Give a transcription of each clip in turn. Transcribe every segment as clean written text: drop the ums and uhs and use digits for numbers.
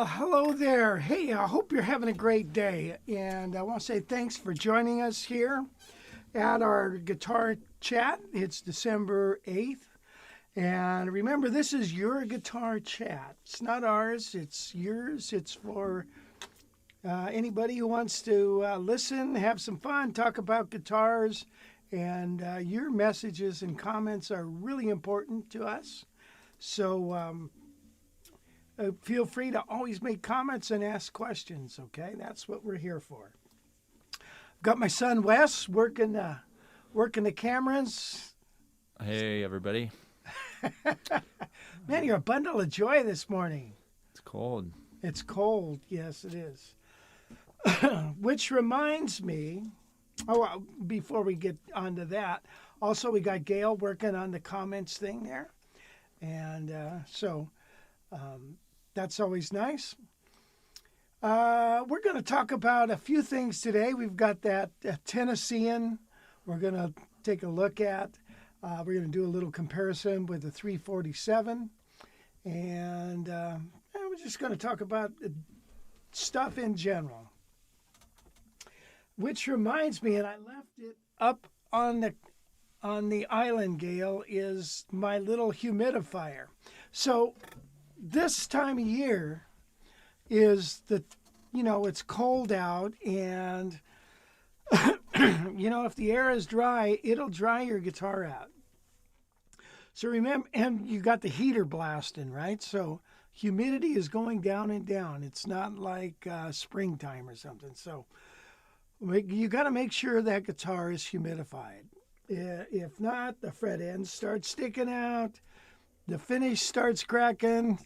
Hello there. Hey, I hope you're having a great day. And I want to say thanks for joining us here at our guitar chat. It's December 8th. And remember, this is your guitar chat. It's not ours, it's yours. It's for anybody who wants to listen, have some fun, talk about guitars. And your messages and comments are really important to us. So feel free to always make comments and ask questions, okay? That's what we're here for. Got my son Wes working the cameras. Hey, everybody. Man, you're a bundle of joy this morning. It's cold. It's cold. Yes, it is. Which reminds me, before we get onto that, also we got Gail working on the comments thing there. And so that's always nice. We're going to talk about a few things today. We've got that Tennessean we're going to take a look at. We're going to do a little comparison with the 347. And we're just going to talk about stuff in general. Which reminds me, and I left it up on the island, Gail, is my little humidifier. So this time of year is it's cold out, and if the air is dry, it'll dry your guitar out. So remember, and you got the heater blasting, right? So humidity is going down and down. It's not like springtime or something. So you got to make sure that guitar is humidified. If not, the fret ends start sticking out. The finish starts cracking.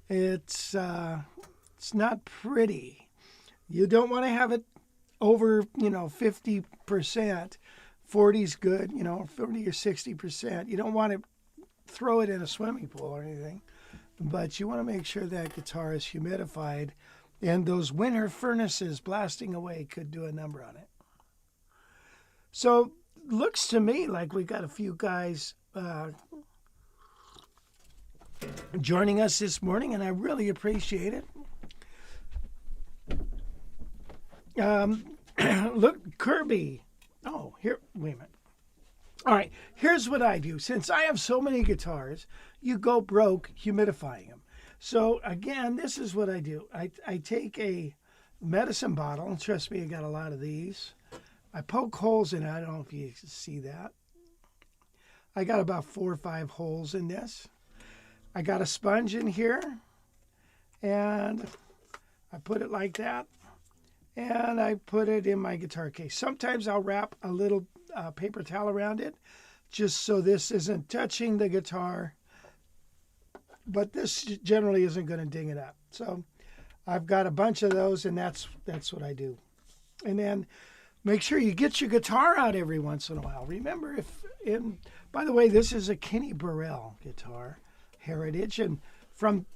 It's not pretty. You don't want to have it over 50%. 40's good, 40 or 60%. You don't want to throw it in a swimming pool or anything, but you want to make sure that guitar is humidified. And those winter furnaces blasting away could do a number on it. So looks to me like we got a few guys joining us this morning, and I really appreciate it. Look, Kirby. Oh, here, wait a minute. All right, here's what I do. Since I have so many guitars, you go broke humidifying them. So again, this is what I do. I take a medicine bottle, and trust me, I got a lot of these. I poke holes in it. I don't know if you can see that. I got about 4 or 5 holes in this. I got a sponge in here, and I put it like that, and I put it in my guitar case. Sometimes I'll wrap a little paper towel around it, just so this isn't touching the guitar, but this generally isn't going to ding it up. So I've got a bunch of those, and that's what I do. And then make sure you get your guitar out every once in a while. Remember, by the way, this is a Kenny Burrell guitar, Heritage, and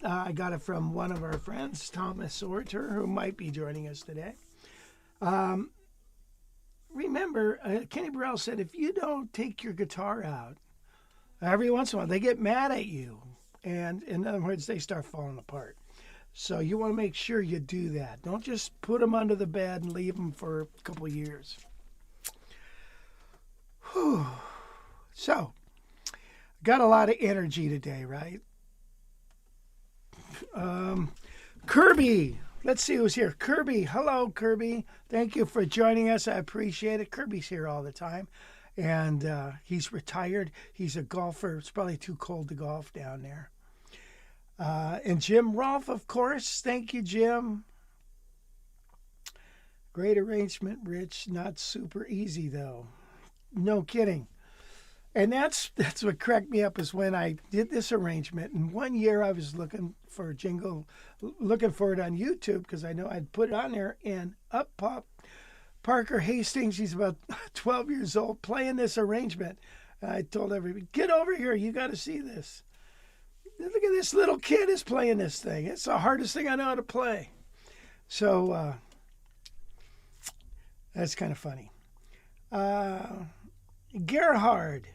I got it from one of our friends, Thomas Orter, who might be joining us today. Remember, Kenny Burrell said, if you don't take your guitar out every once in a while, they get mad at you. And in other words, they start falling apart. So you want to make sure you do that. Don't just put them under the bed and leave them for a couple of years. Whew. So, got a lot of energy today, right? Kirby. Let's see who's here. Kirby. Hello, Kirby. Thank you for joining us. I appreciate it. Kirby's here all the time. And he's retired. He's a golfer. It's probably too cold to golf down there. And Jim Rolfe, of course. Thank you, Jim. Great arrangement, Rich. Not super easy, though. No kidding. And that's what cracked me up, is when I did this arrangement. And one year I was looking for it on YouTube, because I know I'd put it on there, and up popped Parker Hastings. He's about 12 years old, playing this arrangement. And I told everybody, get over here. You got to see this. Look at this little kid is playing this thing. It's the hardest thing I know how to play. So that's kind of funny. Gerhard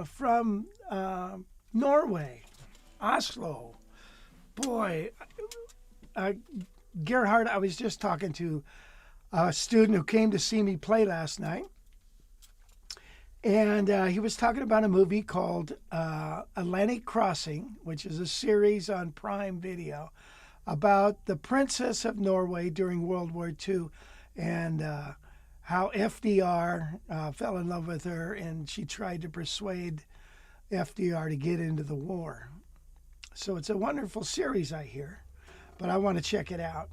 from Norway, Oslo. Boy, Gerhard, I was just talking to a student who came to see me play last night. And he was talking about a movie called Atlantic Crossing, which is a series on Prime Video about the Princess of Norway during World War II and how FDR fell in love with her and she tried to persuade FDR to get into the war. So it's a wonderful series, I hear, but I want to check it out.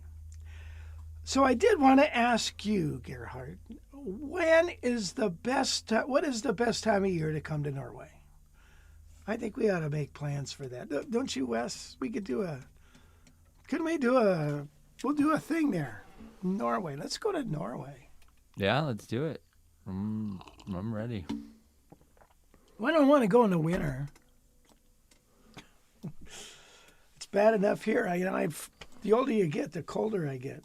So I did want to ask you, Gerhard, what is the best time of year to come to Norway? I think we ought to make plans for that. Don't you, Wes? We'll do a thing there. Norway. Let's go to Norway. Yeah, let's do it. I'm ready. I don't want to go in the winter. It's bad enough here. The older you get, the colder I get.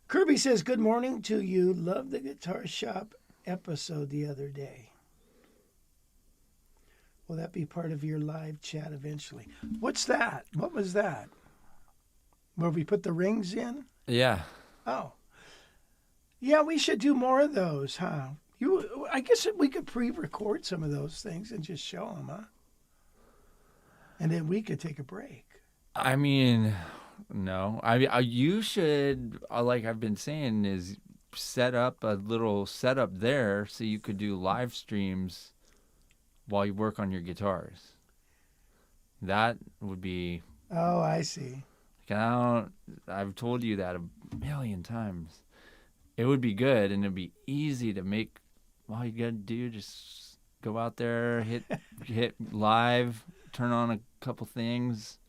Kirby says, good morning to you. Love the Guitar Shop episode the other day. Will that be part of your live chat eventually? What's that? What was that? Where we put the rings in? Yeah. Oh. Yeah, we should do more of those, huh? I guess we could pre-record some of those things and just show them, huh? And then we could take a break. I mean, no. You should, like I've been saying, is set up a little setup there so you could do live streams while you work on your guitars. That would be... Oh, I see. I've told you that a million times. It would be good, and it'd be easy to make. All you gotta do, just go out there, hit live, turn on a couple things,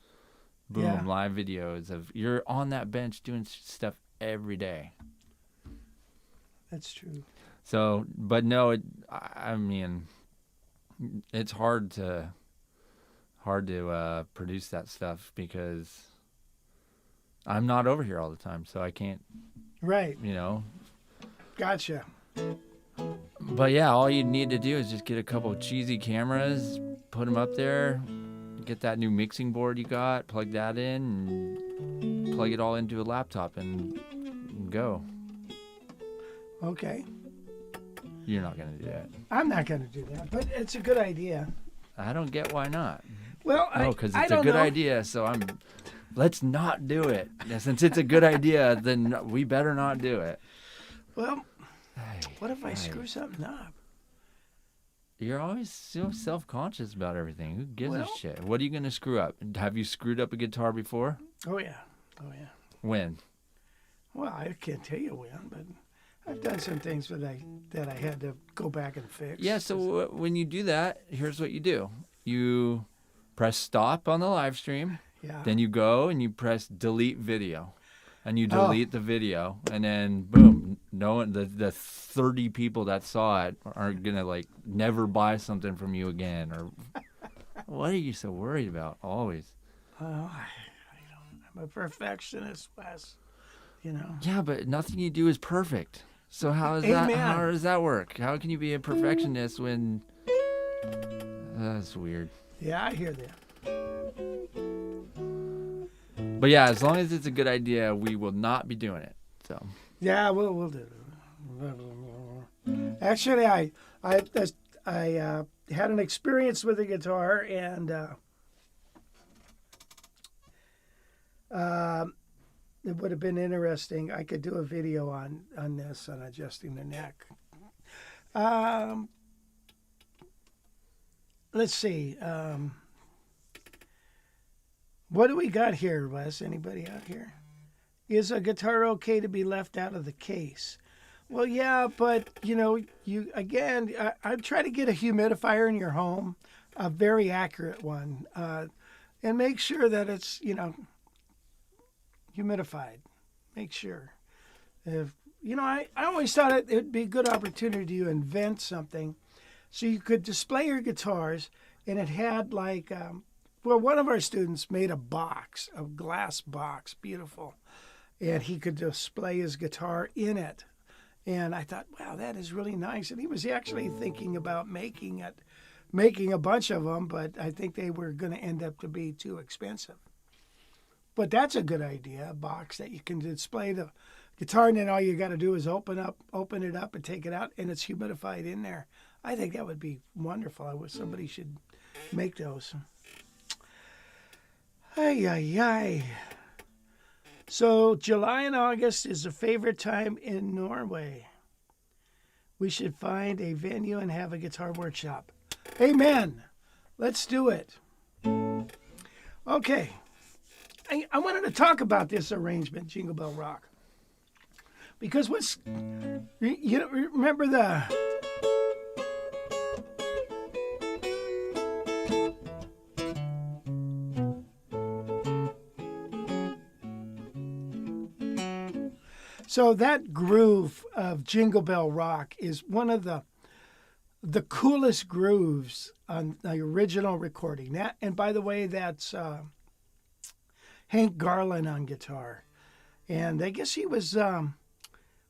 boom, Yeah. live videos of you're on that bench doing stuff every day. That's true. So, but no, I mean, it's hard to produce that stuff because I'm not over here all the time, so I can't. Right. Gotcha. Gotcha. But yeah, all you need to do is just get a couple cheesy cameras, put them up there, get that new mixing board you got, plug that in, and plug it all into a laptop and go. Okay. You're not going to do that. I'm not going to do that, but it's a good idea. I don't get why not. Well, because I it's a don't good know. idea, so let's not do it. Since it's a good idea, then we better not do it. Well, what if I screw something up? You're always so self-conscious about everything. Who gives a Well- shit? What are you going to screw up? Have you screwed up a guitar before? Oh, yeah. Oh, yeah. When? Well, I can't tell you when, but I've done some things that I had to go back and fix. Yeah, so when you do that, here's what you do. You press stop on the live stream. Yeah. Then you go and you press delete video. And you delete the video. And then, boom, the 30 people that saw it aren't going to, never buy something from you again. Or what are you so worried about always? I'm a perfectionist, Wes. Yeah, but nothing you do is perfect. So how does Amen. that work? How can you be a perfectionist when... That's weird. Yeah, I hear that. But yeah, as long as it's a good idea, we will not be doing it. So Yeah, we'll do it. Actually, I had an experience with the guitar, and it would have been interesting. I could do a video on this, on adjusting the neck. Let's see. What do we got here, Wes? Anybody out here? Is a guitar okay to be left out of the case? Well, yeah, but I try to get a humidifier in your home, a very accurate one, and make sure that it's humidified. Make sure. I always thought it'd be a good opportunity to invent something, so you could display your guitars, and it had one of our students made a glass box, beautiful, and he could display his guitar in it. And I thought, wow, that is really nice. And he was actually thinking about making a bunch of them, but I think they were going to end up to be too expensive. But that's a good idea, a box that you can display the guitar, and then all you got to do is open it up and take it out, and it's humidified in there. I think that would be wonderful. I wish somebody should make those. Ay, ay, ay. So July and August is a favorite time in Norway. We should find a venue and have a guitar workshop. Amen. Let's do it. Okay. I wanted to talk about this arrangement, Jingle Bell Rock. Because remember the... So that groove of Jingle Bell Rock is one of the coolest grooves on the original recording. That, and by the way, that's Hank Garland on guitar. And I guess he was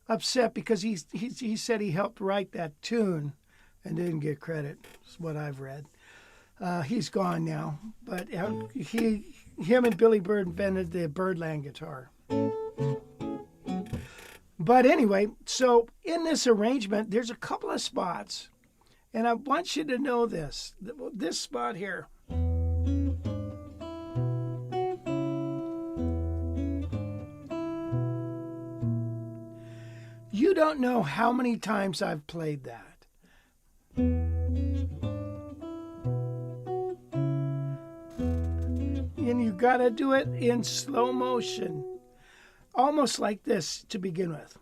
upset because he said he helped write that tune and didn't get credit. Is what I've read. He's gone now, but him and Billy Bird invented the Birdland guitar. But anyway, so in this arrangement, there's a couple of spots, and I want you to know this spot here. You don't know how many times I've played that. And you gotta do it in slow motion. Almost like this to begin with.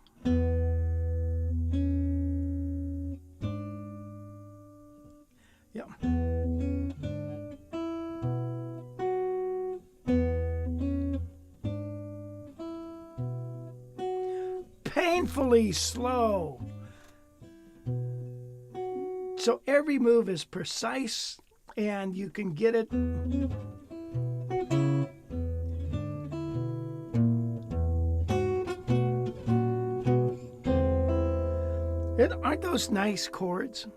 Yeah. Painfully slow. So every move is precise and you can get it. Aren't those nice chords?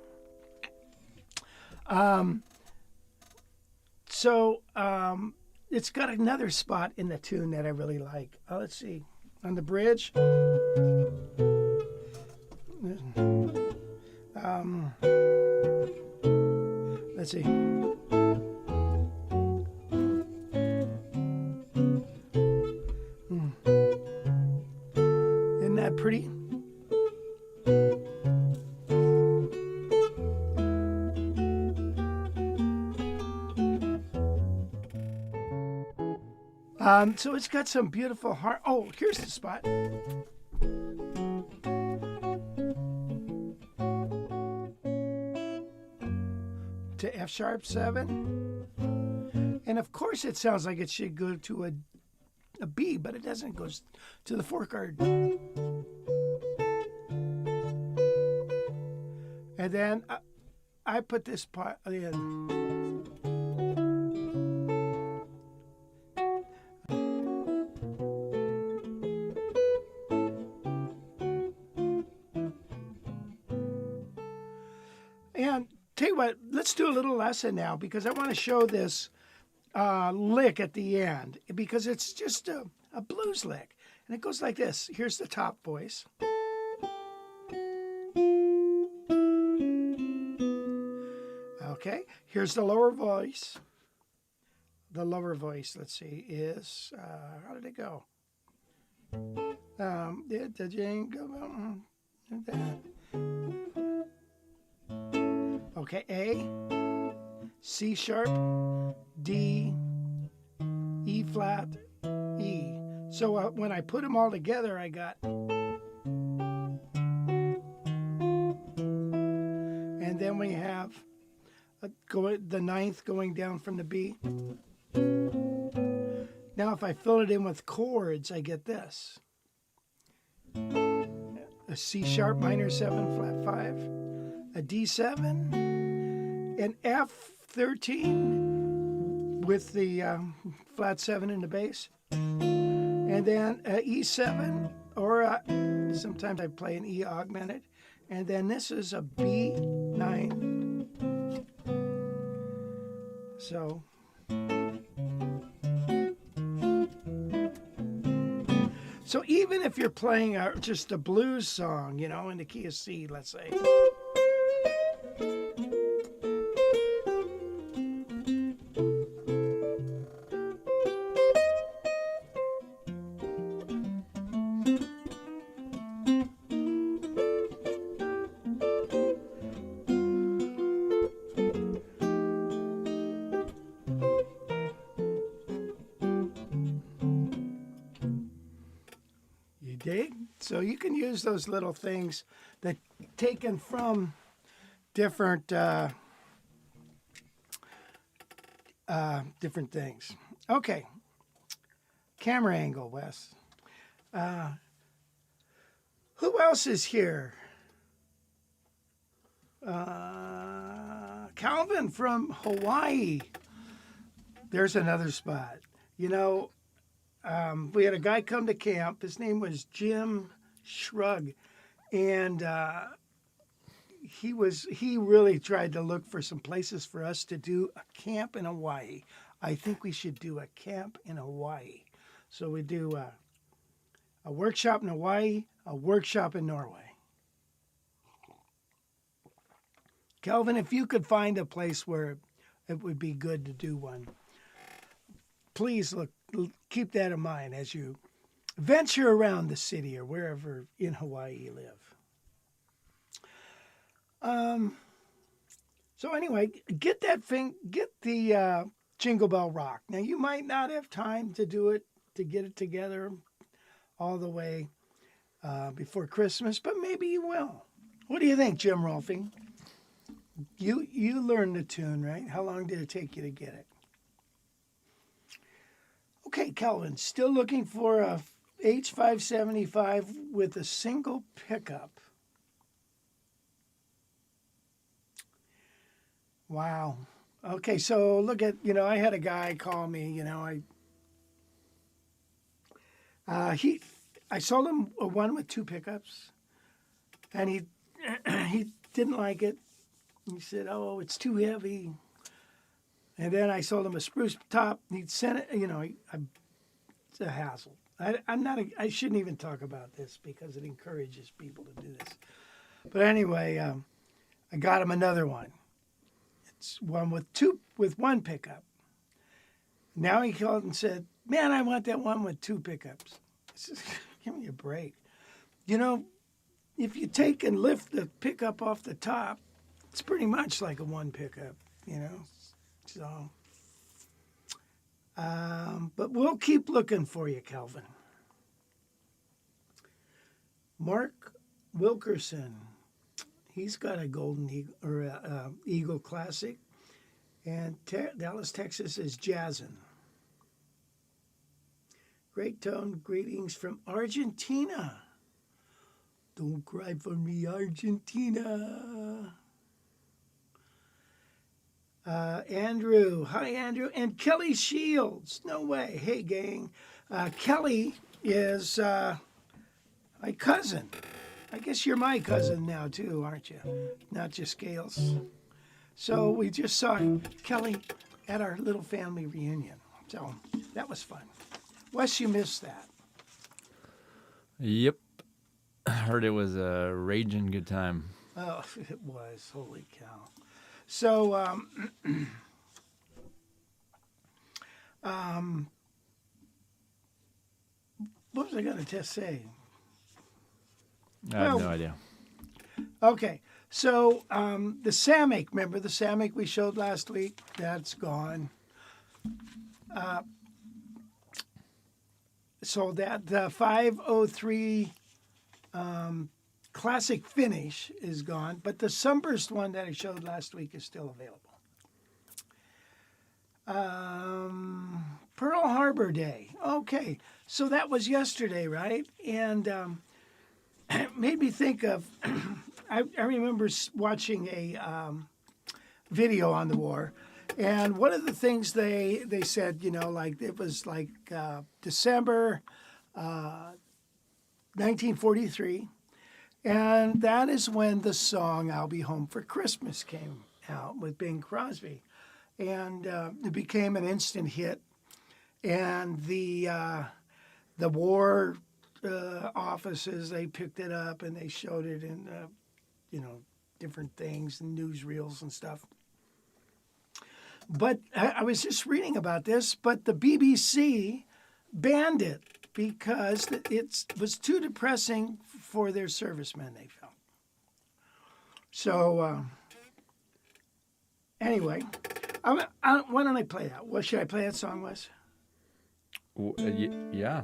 It's got another spot in the tune that I really like. Let's see. On the bridge. Let's see. Isn't that pretty? So it's got some beautiful oh, here's the spot. To F sharp 7. And of course it sounds like it should go to a B, but it doesn't. It goes to the 4th chord. And then I put this part in. And tell you what, let's do a little lesson now because I want to show this lick at the end because it's just a blues lick. And it goes like this. Here's the top voice. Okay, here's the lower voice. The lower voice, let's see, is, how did it go? The jingle. Okay, A, C sharp, D, E flat, E. So when I put them all together, I got. And then we have the 9th going down from the B. Now if I fill it in with chords, I get this. A C sharp minor 7 flat 5, a D7, an F13 with the flat 7 in the bass, and then a E7, or sometimes I play an E augmented, and then this is a B9. So So even if you're playing just a blues song, you know, in the key of C, let's say. You dig? So you can use those little things that taken from different different things. Okay. Camera angle, Wes. Who else is here? Calvin from Hawaii. There's another spot. You know, we had a guy come to camp. His name was Jim Shrug, and he really tried to look for some places for us to do a camp in Hawaii. I think we should do a camp in Hawaii. So we do a workshop in Hawaii, a workshop in Norway. Kelvin, if you could find a place where it would be good to do one, please keep that in mind as you venture around the city or wherever in Hawaii you live. So anyway, get the Jingle Bell Rock. Now you might not have time to do it, to get it together all the way before Christmas, but maybe you will. What do you think, Jim Rolfing? You learned the tune, right? How long did it take you to get it? Okay, Calvin, still looking for a H575 with a single pickup. Wow. Okay, so look at, I had a guy call me, I sold him a one with two pickups, and he didn't like it. He said, "Oh, it's too heavy." And then I sold him a spruce top. He sent it, it's a hassle. I shouldn't even talk about this because it encourages people to do this. But anyway, I got him another one. It's one with one pickup. Now he called and said, "Man, I want that one with two pickups." I said, "Give me a break. If you take and lift the pickup off the top, it's pretty much like a one pickup, So, but we'll keep looking for you, Calvin. Mark Wilkerson, he's got a Golden Eagle or a Eagle Classic, and Dallas, Texas is jazzin'. Great tone, greetings from Argentina. Don't cry for me, Argentina. Andrew, hi Andrew, and Kelly Shields. No way. Hey gang, Kelly is my cousin. I guess you're my cousin now too, aren't you? Not just Gales. So we just saw Kelly at our little family reunion. So that was fun. Wes, you missed that. Yep. I heard it was a raging good time. Oh, it was. Holy cow. So, what was I going to say? I have no idea. Okay. So, the Samick, remember the Samick we showed last week? That's gone. So that the 503 Classic Finish is gone, but the Sunburst one that I showed last week is still available. Pearl Harbor Day. Okay, so that was yesterday, right? And it made me think of, I remember watching a video on the war, and one of the things they said, like it was like December 1943. And that is when the song "I'll Be Home for Christmas" came out with Bing Crosby. And it became an instant hit. And the war offices, they picked it up and they showed it in, different things and newsreels and stuff. But I was just reading about this, but the BBC banned it because it was too depressing for their servicemen, they felt. So, anyway, why don't I play that? What should I play that song, Wes? Yeah.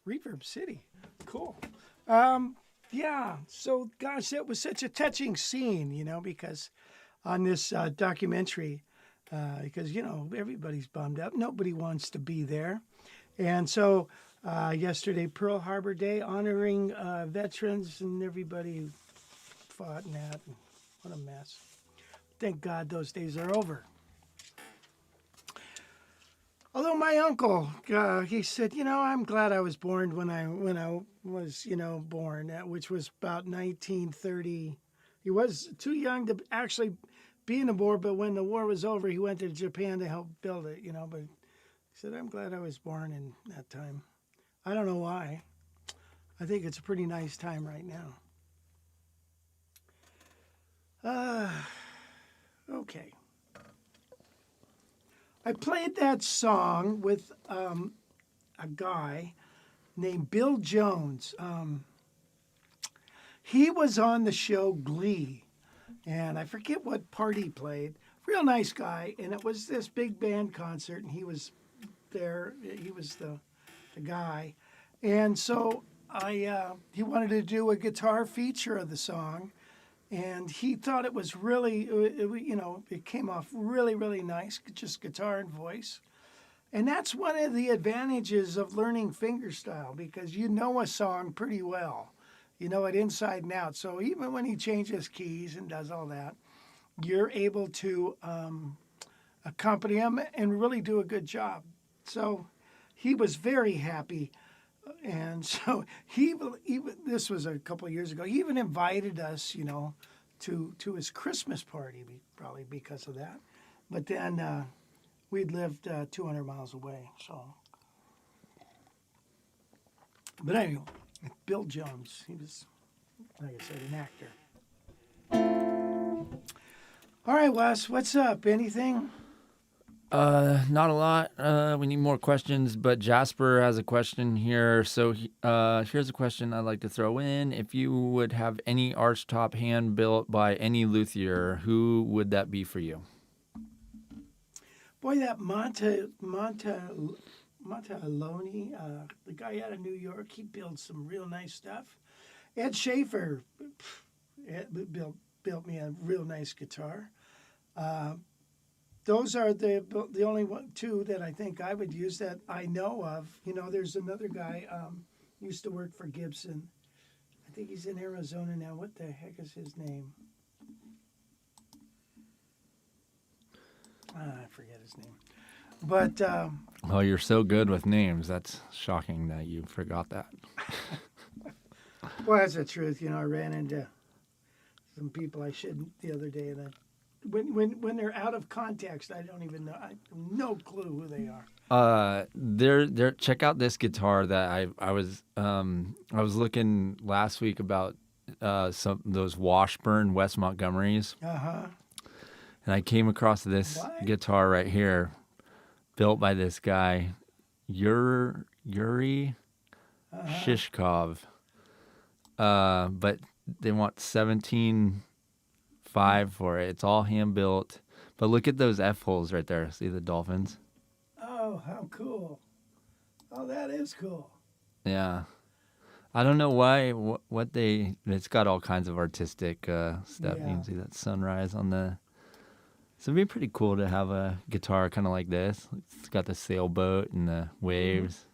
Reverb City. Cool. Yeah. So, gosh, it was such a touching scene, because on this documentary, because, everybody's bummed up. Nobody wants to be there. And so yesterday, Pearl Harbor Day, honoring veterans and everybody who fought in that. What a mess. Thank God those days are over. Although my uncle, he said, I'm glad I was born when I was, born, which was about 1930. He was too young to actually be in the war, but when the war was over, he went to Japan to help build it, But he said, I'm glad I was born in that time. I don't know why. I think it's a pretty nice time right now. Okay. I played that song with a guy named Bill Jones. He was on the show Glee, and I forget what part he played. Real nice guy, and it was this big band concert, and he was there. He was the guy, and so he wanted to do a guitar feature of the song, and he thought it was really, it came off really, really nice, just guitar and voice. And that's one of the advantages of learning fingerstyle, because you know a song pretty well. You know it inside and out. So even when he changes keys and does all that, you're able to accompany him and really do a good job. So he was very happy. And so this was a couple of years ago, he even invited us, to his Christmas party, probably because of that. But then we'd lived 200 miles away, so. But anyway, Bill Jones, he was, like I said, an actor. All right, Wes, what's up? Anything? Not a lot. We need more questions, but Jasper has a question here. So here's a question I'd like to throw in. If you would have any Archtop hand built by any luthier, who would that be for you? Boy, that Montaloni, the guy out of New York, he builds some real nice stuff. Ed Schaefer built me a real nice guitar. Those are the only two that I think I would use that I know of. There's another guy used to work for Gibson. I think he's in Arizona now. What the heck is his name? I forget his name. But Oh, you're so good with names. That's shocking that you forgot that. well, that's the truth. I ran into some people I shouldn't the other day, and when they're out of context, I don't even know. I have no clue who they are. There. Check out this guitar that I was looking last week about some those Washburn West Montgomerys. And I came across this guitar right here, built by this guy, Yuri Shishkov. But they want $17,500 for it. It's all hand built. But look at those F holes right there. See the dolphins? Oh, how cool! Oh, that is cool. Yeah. I don't know why. It's got all kinds of artistic stuff. Yeah. You can see that sunrise on the. So it'd be pretty cool to have a guitar kind of like this. It's got the sailboat and the waves.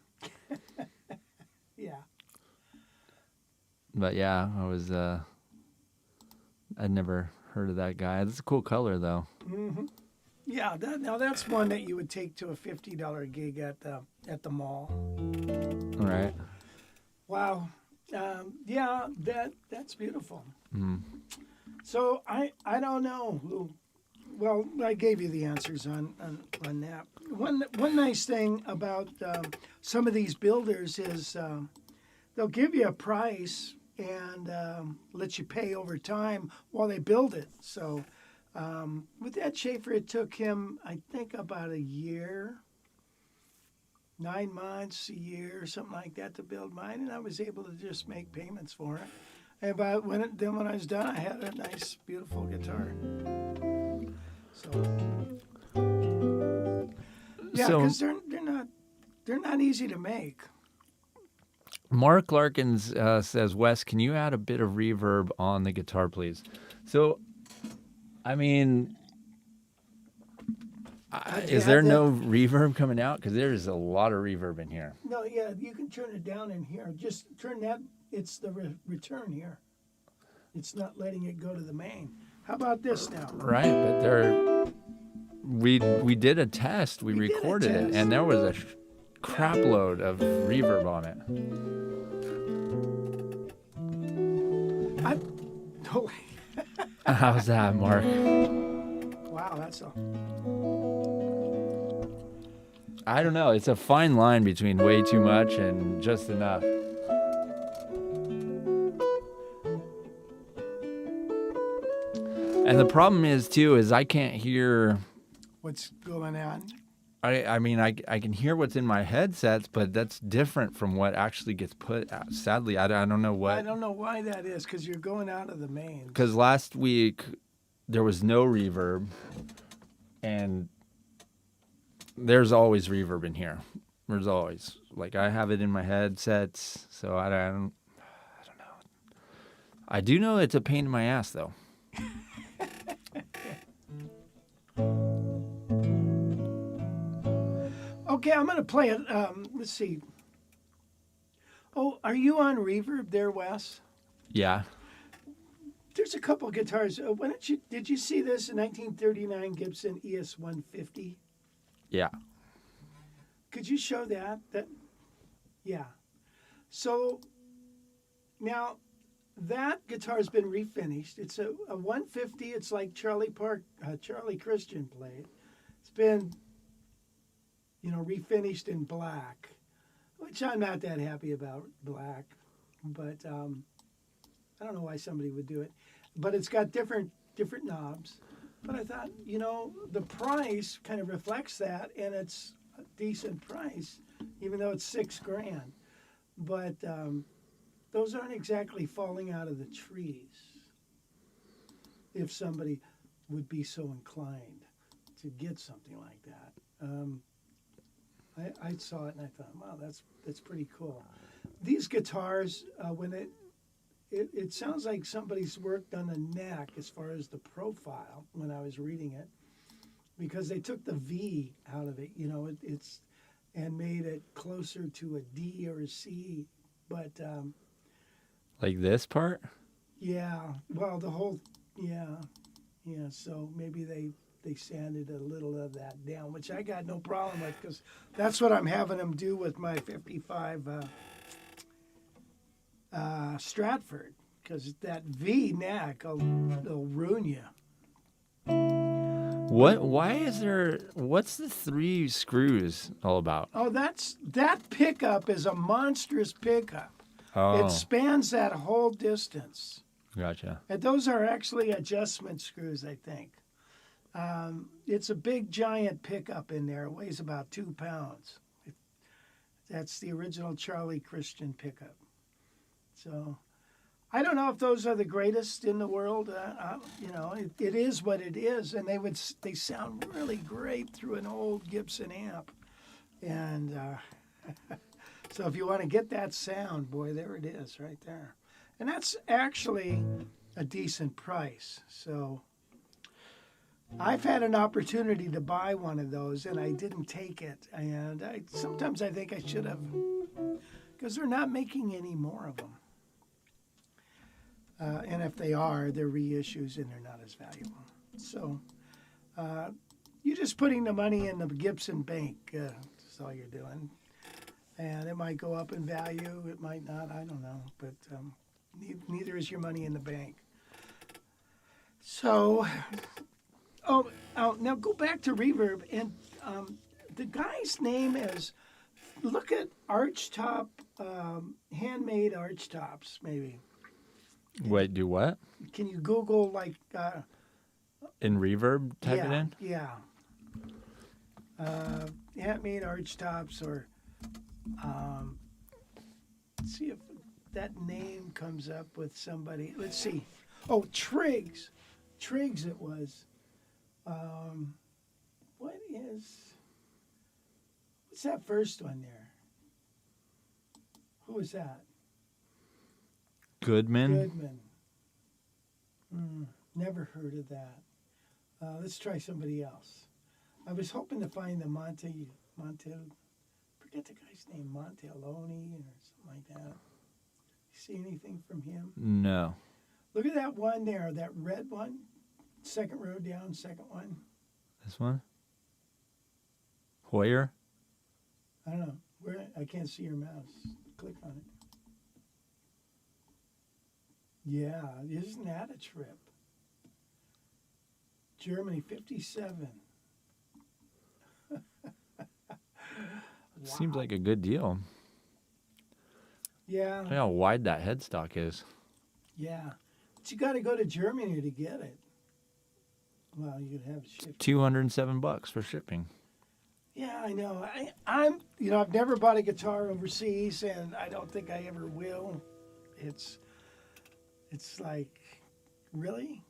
Yeah. But yeah, I'd never heard of that guy. That's a cool color though. Mm-hmm. Yeah. That's one that you would take to a $50 gig at the mall. All right. Wow. Yeah. That's beautiful. Mm. So I don't know who. Well, I gave you the answers on that. One nice thing about some of these builders is they'll give you a price and let you pay over time while they build it. So with that Schaefer, it took him, I think, about a year, 9 months, a year, something like that to build mine, and I was able to just make payments for it. And when I was done, I had a nice, beautiful guitar. So, yeah, because they're not easy to make. Mark Larkins says, Wes, can you add a bit of reverb on the guitar, please? So, I mean, is there no reverb coming out? Because there's a lot of reverb in here. No, yeah, you can turn it down in here. Just turn that. It's the return here. It's not letting it go to the main. How about this now? Right, but we did a test. We recorded it, and there was a crap load of reverb on it. How's that, Mark? Wow, that's a. I don't know. It's a fine line between way too much and just enough. And the problem is, too, is I can't hear... What's going on? I mean, I can hear what's in my headsets, but that's different from what actually gets put out. Sadly, I don't know I what. don't know why that is, because you're going out of the mains. Because last week there was no reverb, and there's always reverb in here. There's always, like, I have it in my headsets, so I don't know. I do know it's a pain in my ass, though. Okay, I'm going to play it. Let's see. Oh, are you on reverb there, Wes? Yeah. There's a couple guitars. Did you see this 1939 Gibson ES-150? Yeah. Could you show that? Yeah. So now that guitar's been refinished. It's a 150. It's like Charlie Christian played. It's been, refinished in black, which I'm not that happy about black, but I don't know why somebody would do it. But it's got different knobs. But I thought, the price kind of reflects that, and it's a decent price, even though it's $6,000. But those aren't exactly falling out of the trees. If somebody would be so inclined to get something like that. I saw it and I thought, wow, that's pretty cool. These guitars, when it sounds like somebody's worked on the neck as far as the profile when I was reading it, because they took the V out of it, it's and made it closer to a D or a C, but Like this part? yeah, well, the whole, yeah, so maybe they sanded a little of that down, which I got no problem with, because that's what I'm having them do with my 55 Stratford, because that V neck will ruin you. What's the 3 screws all about? Oh, that pickup is a monstrous pickup. Oh, It spans that whole distance. gotcha. And those are actually adjustment screws, I think. It's a big, giant pickup in there. It weighs about 2 pounds. That's the original Charlie Christian pickup. So I don't know if those are the greatest in the world. It is what it is, and they sound really great through an old Gibson amp. And so if you want to get that sound, boy, there it is right there. And that's actually a decent price. So I've had an opportunity to buy one of those, and I didn't take it. And sometimes I think I should have, because they're not making any more of them. And if they are, they're reissues and they're not as valuable. So you're just putting the money in the Gibson bank. That's all you're doing. And it might go up in value. It might not. I don't know. But neither is your money in the bank. So, now go back to reverb. And the guy's name is, look at Archtop, handmade Archtops, maybe. Wait, do what? Can you Google, In reverb, type it in? Yeah. Handmade Archtops, or let's see if that name comes up with somebody. Let's see. Oh, Triggs. Triggs it was. What's that first one there? Who was that? Goodman. Never heard of that. Let's try somebody else. I was hoping to find the Monte, forget the guy's name, Monteloni or something like that. You see anything from him? No. Look at that one there, that red one. Second row down, second one. This one? Hoyer? I don't know. I can't see your mouse. Click on it. Yeah, isn't that a trip? Germany, 57. Seems like a good deal. Yeah. Look how wide that headstock is. Yeah. But you got to go to Germany to get it. Well, you could have it shipped. $207 for shipping. Yeah, I know. I'm, I've never bought a guitar overseas, and I don't think I ever will. It's like, really?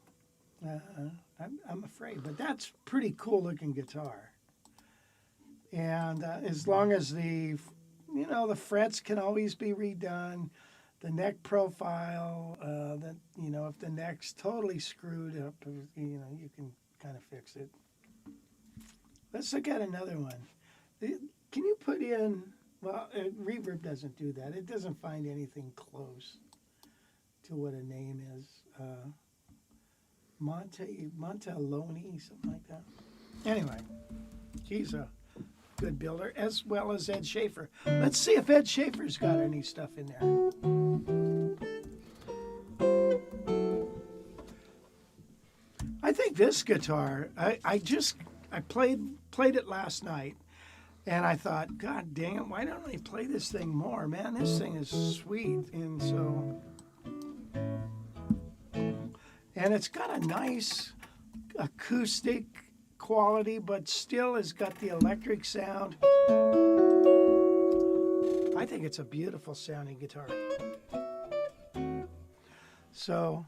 I'm afraid, but that's pretty cool looking guitar. And as long as the frets can always be redone, the neck profile, if the neck's totally screwed up, you can kind of fix it. Let's look at another one. Can you put in, well, Reverb doesn't do that. It doesn't find anything close to what a name is. Montaloni, something like that. Anyway, he's a good builder, as well as Ed Schaefer. Let's see if Ed Schaefer's got any stuff in there. I think this guitar, I played it last night, and I thought, God dang it, why don't I play this thing more? Man, this thing is sweet. And it's got a nice acoustic quality, but still has got the electric sound. I think it's a beautiful sounding guitar. So,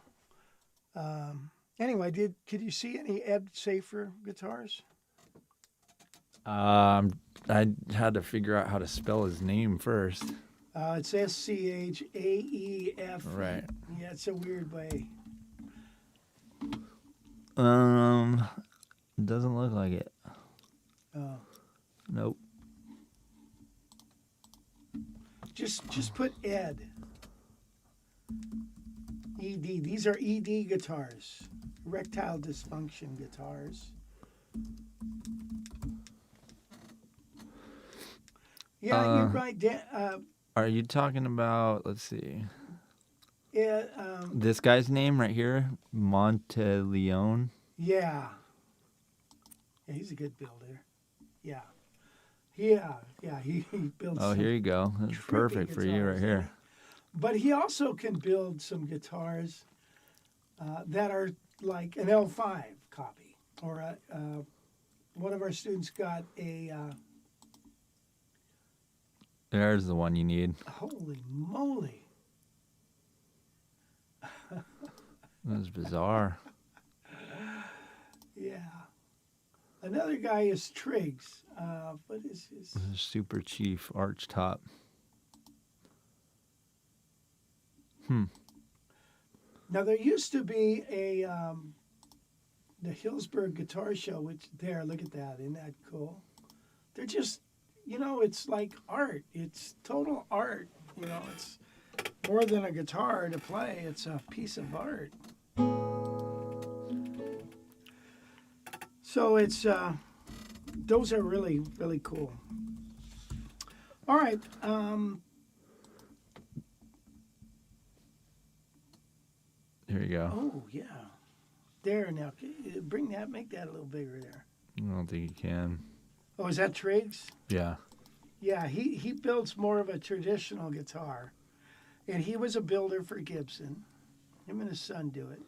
anyway, could you see any Ed Schaefer guitars? I had to figure out how to spell his name first. It's Schaeff. Right. Yeah, it's a weird way. Doesn't look like it. Oh. Nope. Just put Ed. ED. These are ED guitars. Erectile dysfunction guitars. Yeah, you're right. Are you talking about, let's see. Yeah. This guy's name right here? Monteleone? Yeah. Yeah, he's a good builder. Yeah. He builds. Oh, here you go. That's perfect for you right here. But he also can build some guitars that are like an L5 copy, or one of our students got a. There's the one you need. Holy moly! That's bizarre. Yeah. Another guy is Triggs. What is his? This is Super Chief Archtop. Now there used to be a the Hillsburg Guitar Show, which look at that, isn't that cool? They're just, it's like art. It's total art. It's more than a guitar to play. It's a piece of art. So it's those are really, really cool. All right. Here you go. Oh yeah. There now. Make that a little bigger there. I don't think you can. Oh, is that Triggs? Yeah. Yeah, he builds more of a traditional guitar. And he was a builder for Gibson. Him and his son do it.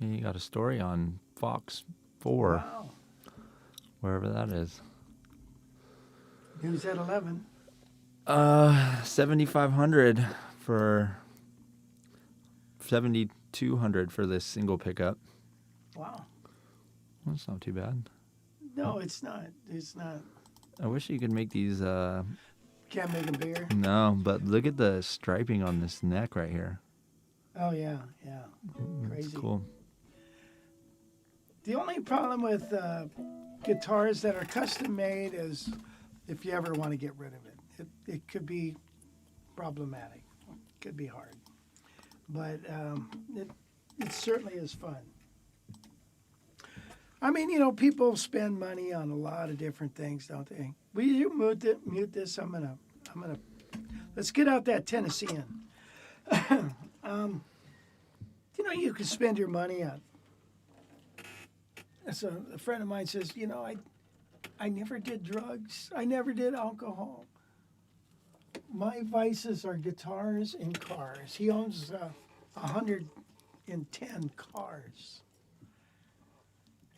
You got a story on Fox 4. Wow. Wherever that is. He was at 11. 7,500 for 7,200 for this single pickup. Wow. That's not too bad. No, it's not. It's not. I wish you could make these. Can't make them bigger. No, but look at the striping on this neck right here. Oh yeah. Crazy. That's cool. The only problem with guitars that are custom made is if you ever want to get rid of it. It could be problematic. It could be hard. But it certainly is fun. I mean, people spend money on a lot of different things, don't they? Will you mute this? I'm gonna. Let's get out that Tennessean. You can spend your money on. So a friend of mine says, I never did drugs. I never did alcohol. My vices are guitars and cars. He owns 110 cars.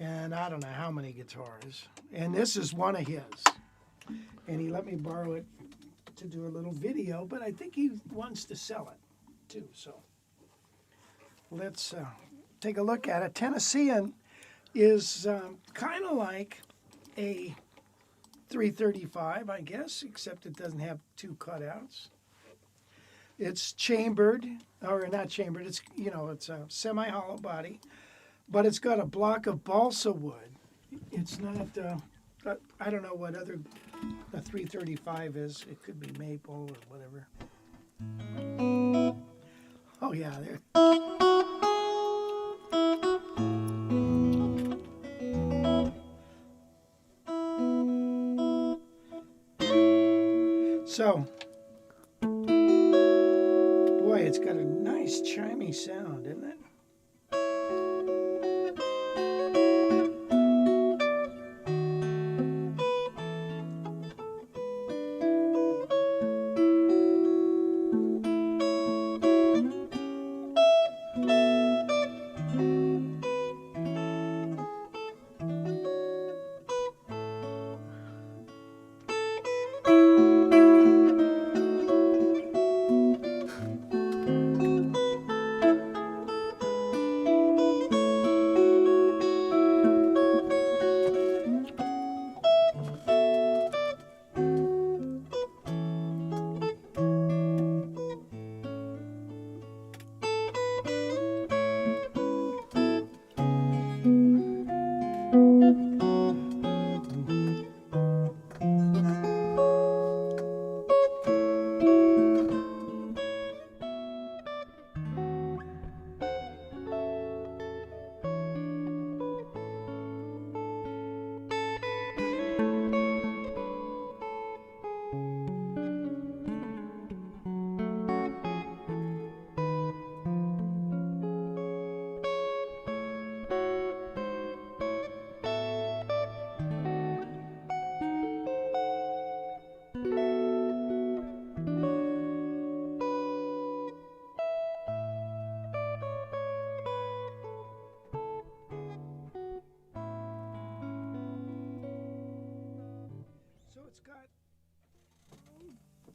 And I don't know how many guitars. And this is one of his. And he let me borrow it to do a little video, but I think he wants to sell it too. So let's take a look at it. Tennessean is kind of like a 335, I guess, except it doesn't have two cutouts. It's chambered, or not chambered, it's, you know, it's a semi-hollow body, but it's got a block of balsa wood. It's not, I don't know what other a 335 is. It could be maple or whatever. Oh yeah, there. So, boy, it's got a nice chimey sound, isn't it?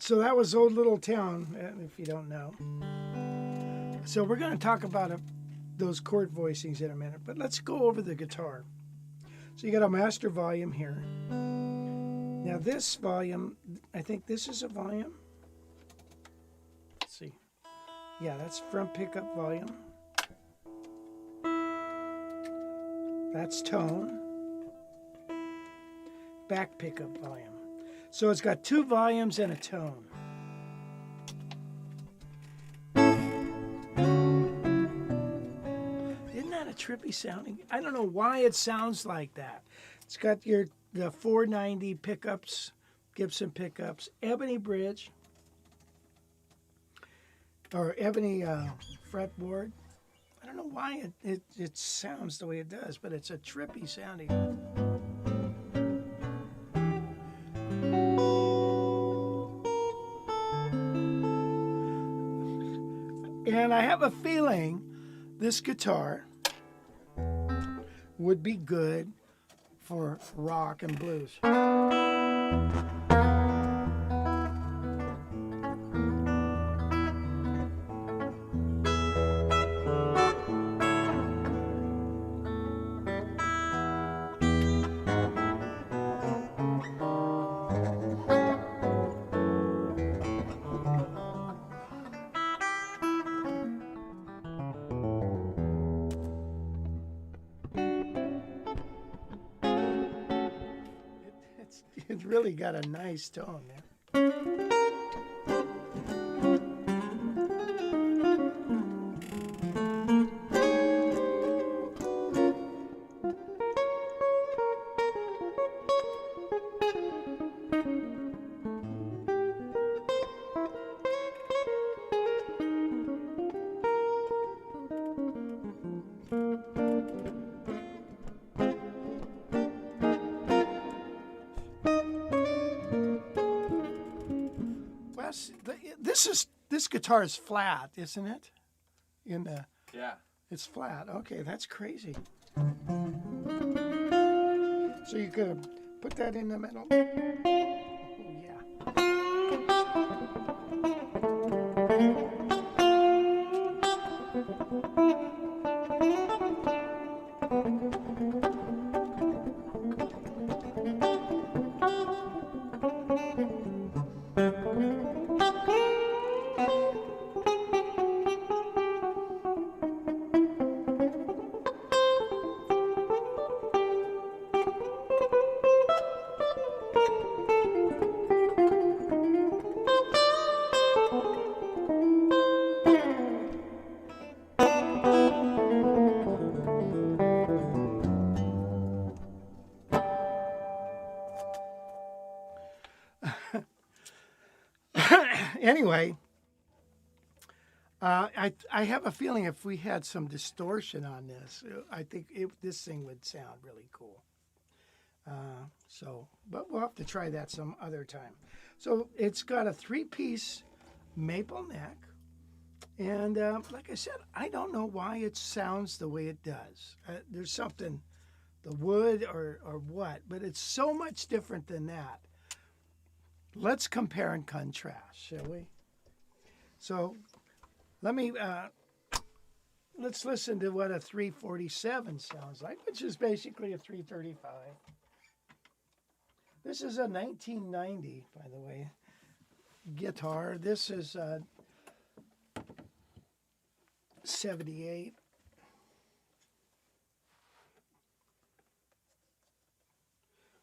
So that was Old Little Town, if you don't know. So we're going to talk about those chord voicings in a minute, but let's go over the guitar. So you got a master volume here. Now this volume, I think this is a volume. Let's see. Yeah, that's front pickup volume. That's tone. Back pickup volume. So it's got two volumes and a tone. Isn't that a trippy sounding? I don't know why it sounds like that. It's got the 490 pickups, Gibson pickups, ebony bridge, or ebony fretboard. I don't know why it sounds the way it does, but it's a trippy sounding. And I have a feeling this guitar would be good for rock and blues. It's really got a nice tone there. This guitar is flat, isn't it? Yeah. It's flat. Okay, that's crazy. So you could put that in the middle. Anyway, I have a feeling if we had some distortion on this, I think this thing would sound really cool. But we'll have to try that some other time. So it's got a 3-piece maple neck. And like I said, I don't know why it sounds the way it does. There's something, the wood or what, but it's so much different than that. Let's compare and contrast, shall we? So let's listen to what a 347 sounds like, which is basically a 335. This is a 1990, by the way, guitar. This is 78.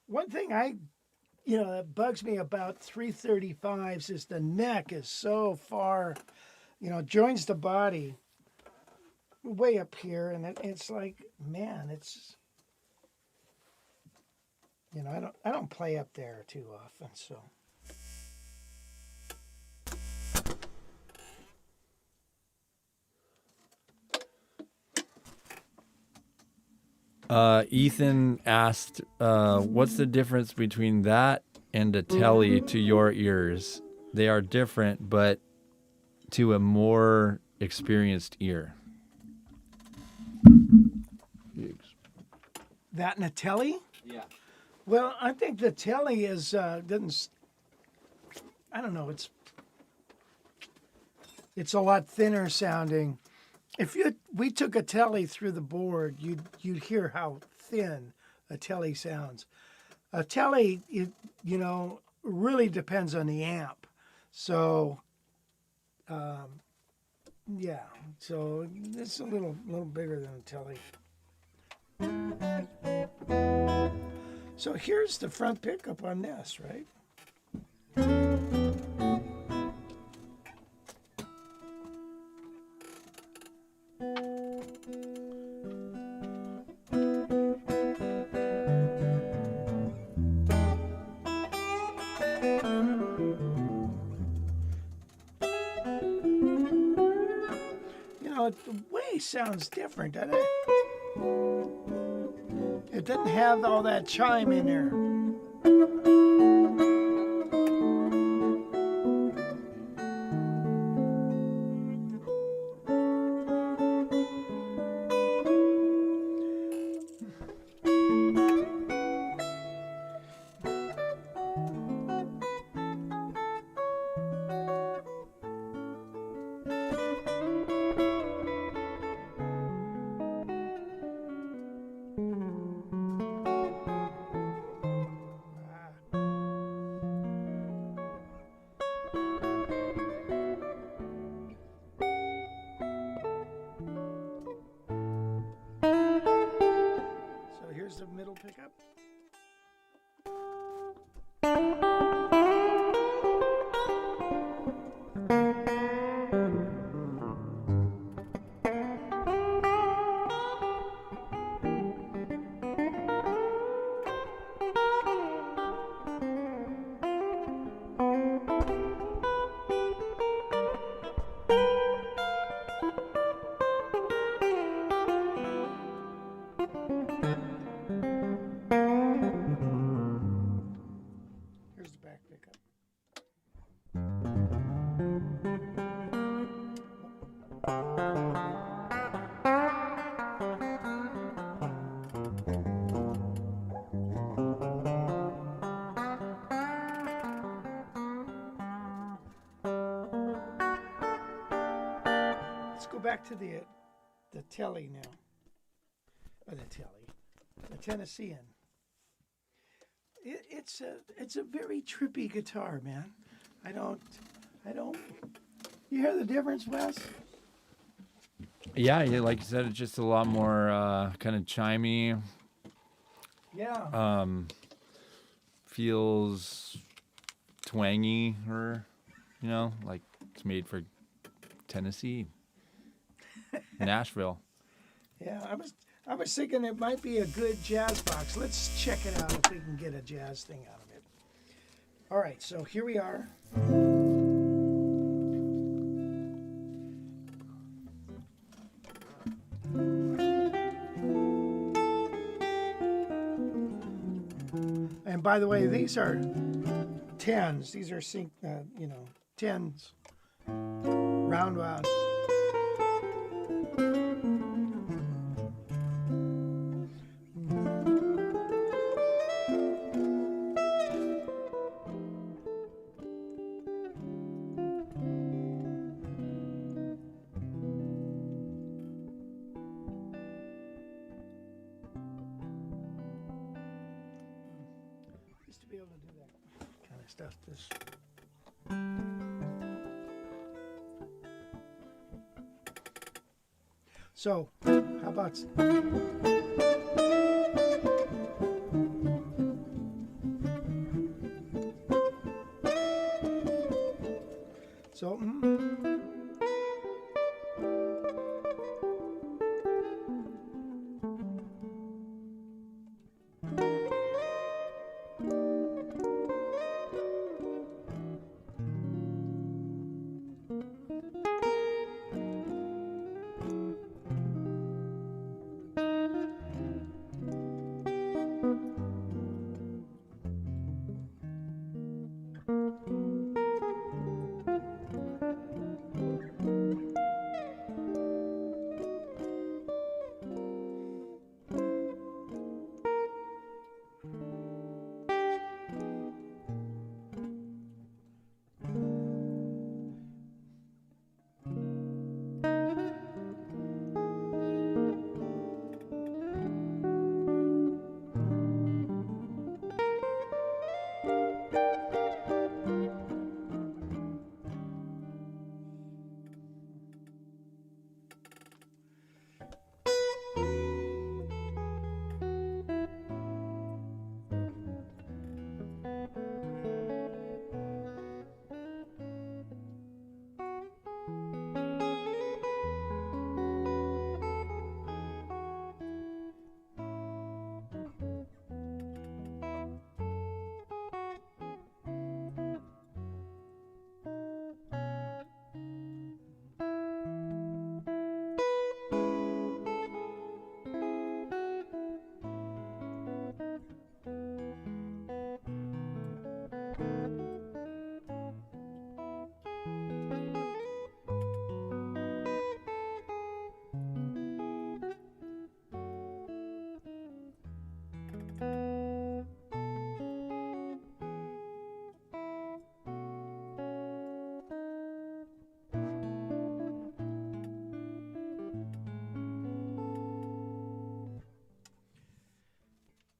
One thing that bugs me about 335s is the neck is so far, joins the body way up here, and it's like, man, it's, I don't play up there too often, so. Ethan asked, what's the difference between that and a telly to your ears? They are different, but to a more experienced ear. That and a telly? Yeah. Well, I think the telly is, I don't know, it's a lot thinner sounding. If we took a telly through the board, you'd hear how thin a telly sounds. A telly, really depends on the amp. So, yeah. So it's a little bigger than a telly. So here's the front pickup on this, right? The way sounds different, doesn't it? It doesn't have all that chime in there. Here's the middle pickup. Let's go back to the telly now. Or the Tennessean. It's a very trippy guitar, man. I don't. You hear the difference, Wes? Yeah, like you said, it's just a lot more kind of chimey. Yeah. Feels twangy, or like it's made for Tennessee, Nashville. Yeah, I was thinking it might be a good jazz box. Let's check it out if we can get a jazz thing out of it. All right, so here we are. by the way, these are tens. These are tens. Round wound. Just to be able to do that kind of stuff. So, how about so?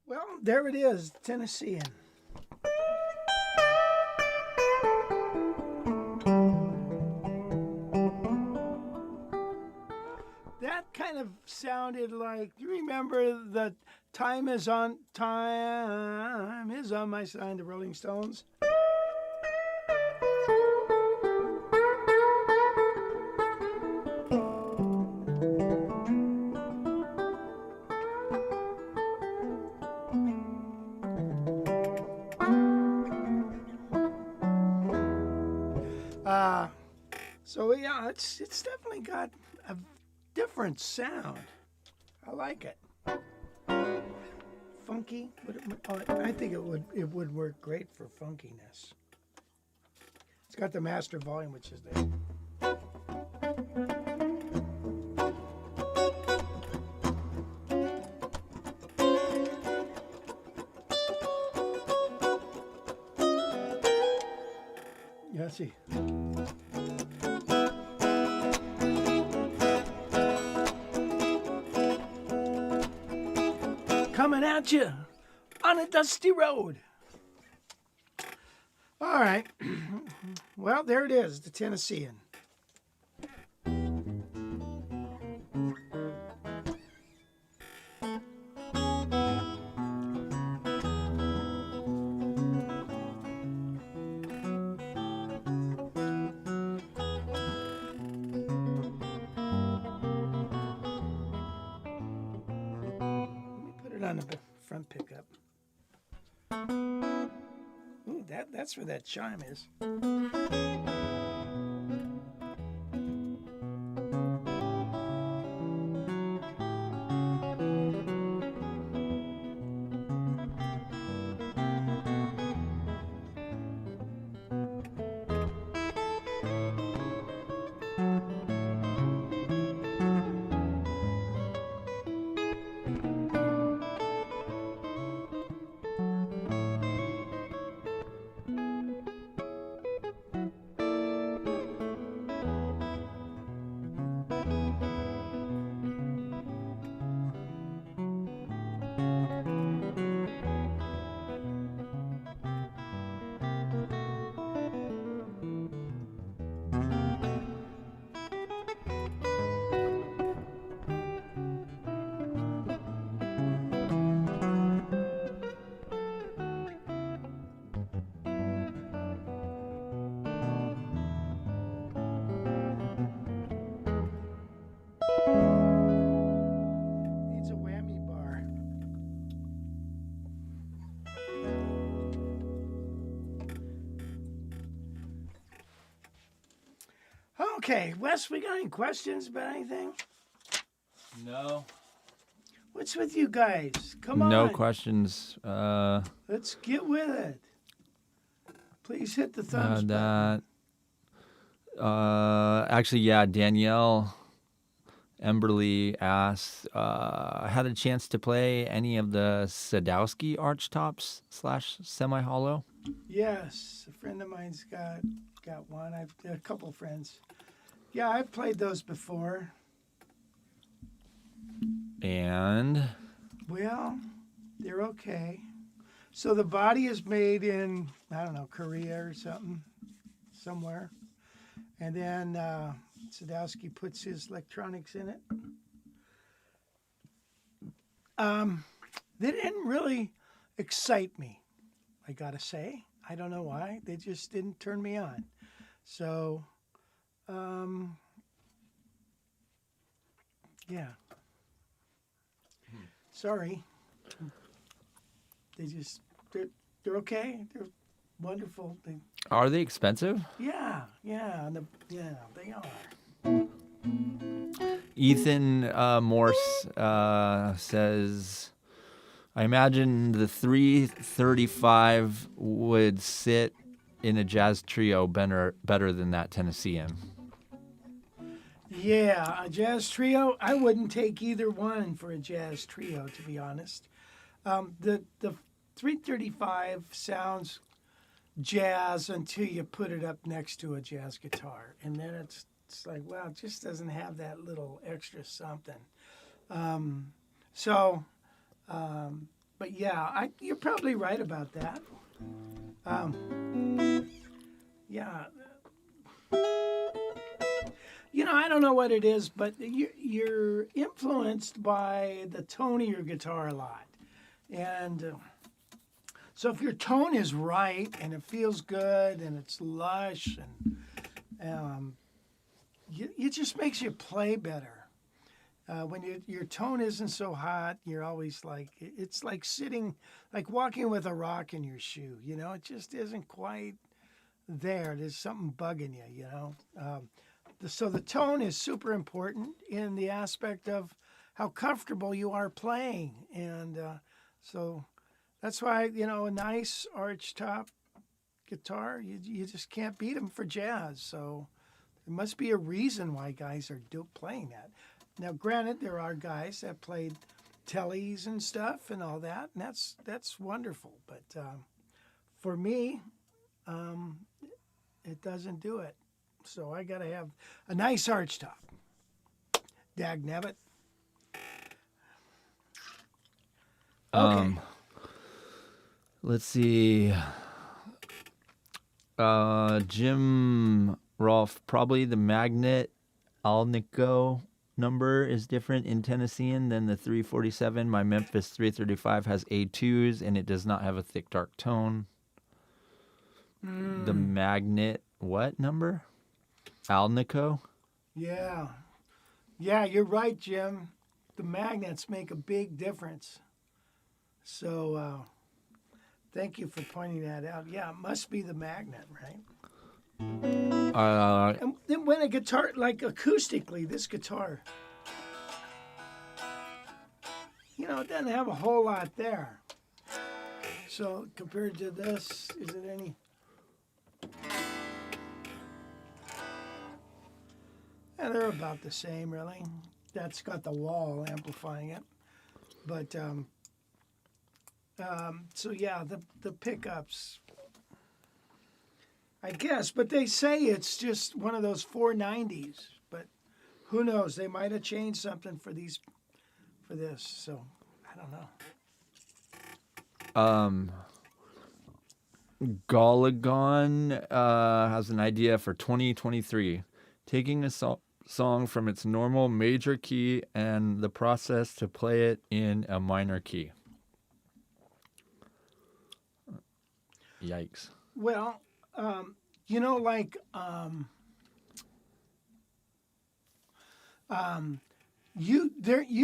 Well, there it is, Tennessean. That kind of sounded like, you remember the time is on my side, the Rolling Stones? So yeah, it's definitely got a different sound. I like it. Funky. I think it would work great for funkiness. It's got the master volume, which is there. Yeah, see. Coming at you on a dusty road. All right. Well, there it is, the Tennessean. On the front pickup. Ooh, that's where that chime is. Okay, Wes, we got any questions about anything? No. What's with you guys? Come No on. questions. Let's get with it. Please hit the thumbs button. Actually, yeah, Danielle Emberly asks, I had a chance to play any of the Sadowski Archtops / semi-hollow? Yes, a friend of mine's got one. I've a couple friends. Yeah, I've played those before. And Well, they're okay. So the body is made in, I don't know, Korea or something, somewhere. And then Sadowski puts his electronics in it. They didn't really excite me, I gotta say. I don't know why. They just didn't turn me on. So, yeah. Sorry. They're okay. They're wonderful. are they expensive? Yeah, they are. Ethan Morse says, I imagine the 335 would sit in a jazz trio better than that Tennessean. Yeah, a jazz trio. I wouldn't take either one for a jazz trio, to be honest. The 335 sounds jazz until you put it up next to a jazz guitar, and then it's like, well, it just doesn't have that little extra something. But yeah, you're probably right about that. Yeah. I don't know what it is, but you're influenced by the tone of your guitar a lot. And so if your tone is right and it feels good and it's lush and it just makes you play better. When your tone isn't so hot, you're always like, it's like walking with a rock in your shoe, it just isn't quite there. There's something bugging you, So the tone is super important in the aspect of how comfortable you are playing. And so that's why, a nice Archtop guitar, you just can't beat them for jazz. So there must be a reason why guys are playing that. Now, granted, there are guys that played tellies and stuff and all that, and that's wonderful. But for me, it doesn't do it. So I got to have a nice Archtop. Dagnabbit. Okay. Let's see. Jim Rolfe, probably the Magnet Alnico number is different in Tennessean than the 347. My Memphis 335 has A2s and it does not have a thick dark tone. The Magnet, what number? Alnico? Yeah. Yeah, you're right, Jim. The magnets make a big difference. So thank you for pointing that out. Yeah, it must be the magnet, right? And then when a guitar, like acoustically, this guitar, it doesn't have a whole lot there. So compared to this, is it any? Yeah, they're about the same, really. That's got the wall amplifying it. But, so yeah, the pickups, I guess. But they say it's just one of those 490s. But who knows? They might have changed something for this. So I don't know. Galagon has an idea for 2023. Taking a song from its normal major key and the process to play it in a minor key. Yikes. Well, you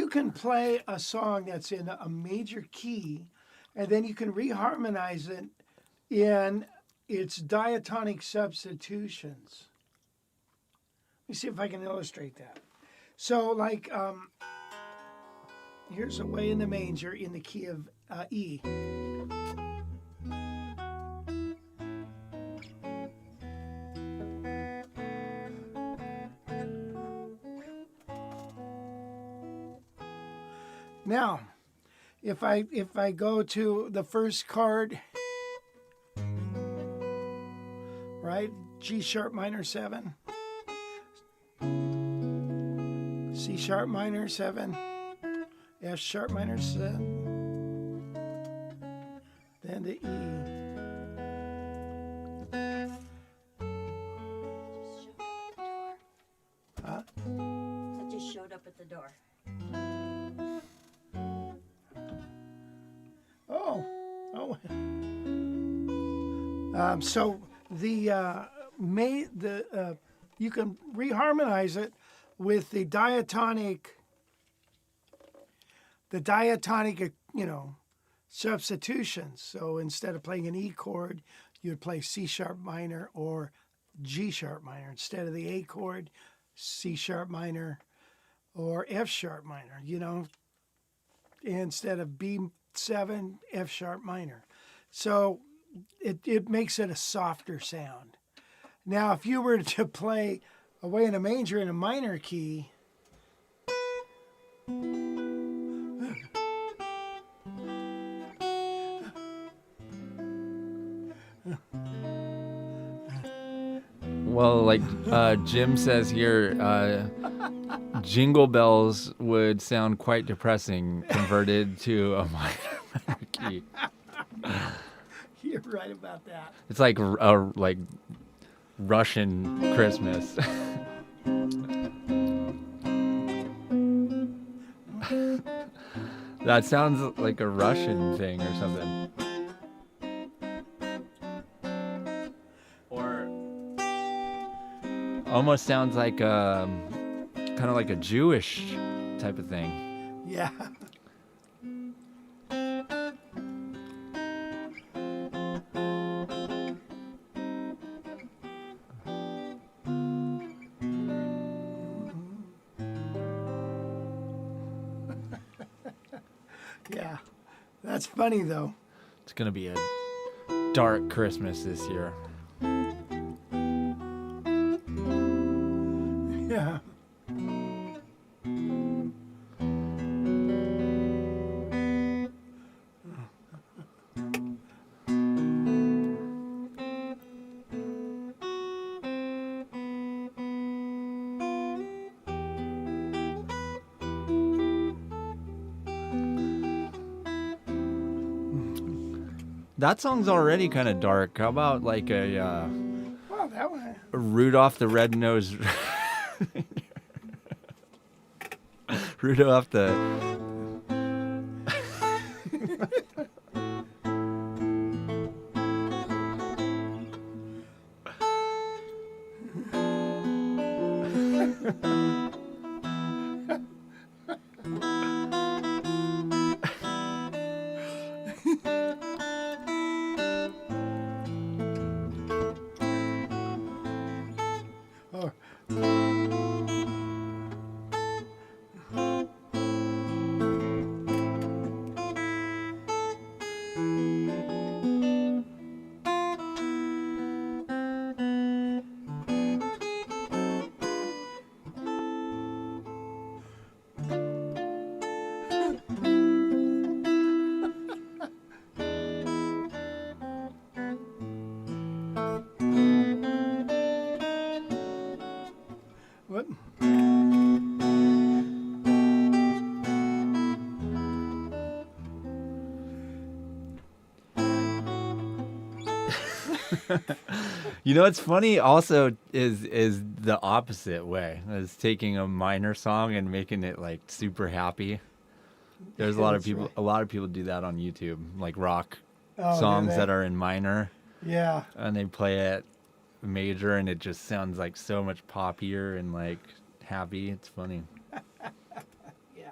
can play a song that's in a major key, and then you can reharmonize it in its diatonic substitutions. me see if I can illustrate that. So, like, here's Away in the Manger in the key of E. Now, if I go to the first chord, right? G sharp minor 7, C sharp minor 7, F sharp minor 7, then the E. Huh? That just showed up at the door. Oh. So the you can reharmonize it with the diatonic, substitutions. So instead of playing an E chord, you'd play C sharp minor or G sharp minor. Instead of the A chord, C sharp minor or F sharp minor, instead of B7, F sharp minor. So it makes it a softer sound. Now, if you were to play Away in a Manger in a minor key, Well, like Jim says here, Jingle Bells would sound quite depressing converted to a minor key. you're right about that. It's like Russian Christmas. That sounds like a Russian thing or something. Or almost sounds like kind of like a Jewish type of thing. Yeah. Yeah. That's funny, though. It's going to be a dark Christmas this year. Yeah. That song's already kind of dark. How about like Well, that one. Rudolph the Red-Nosed Rudolph the What? You know what's funny also is the opposite way. Is taking a minor song and making it like super happy. There's a lot of people right. a lot of people do that on YouTube, like rock Oh, do songs they? that are in minor Yeah. and they play it major and it just sounds like so much poppier and like happy. It's funny. Yeah.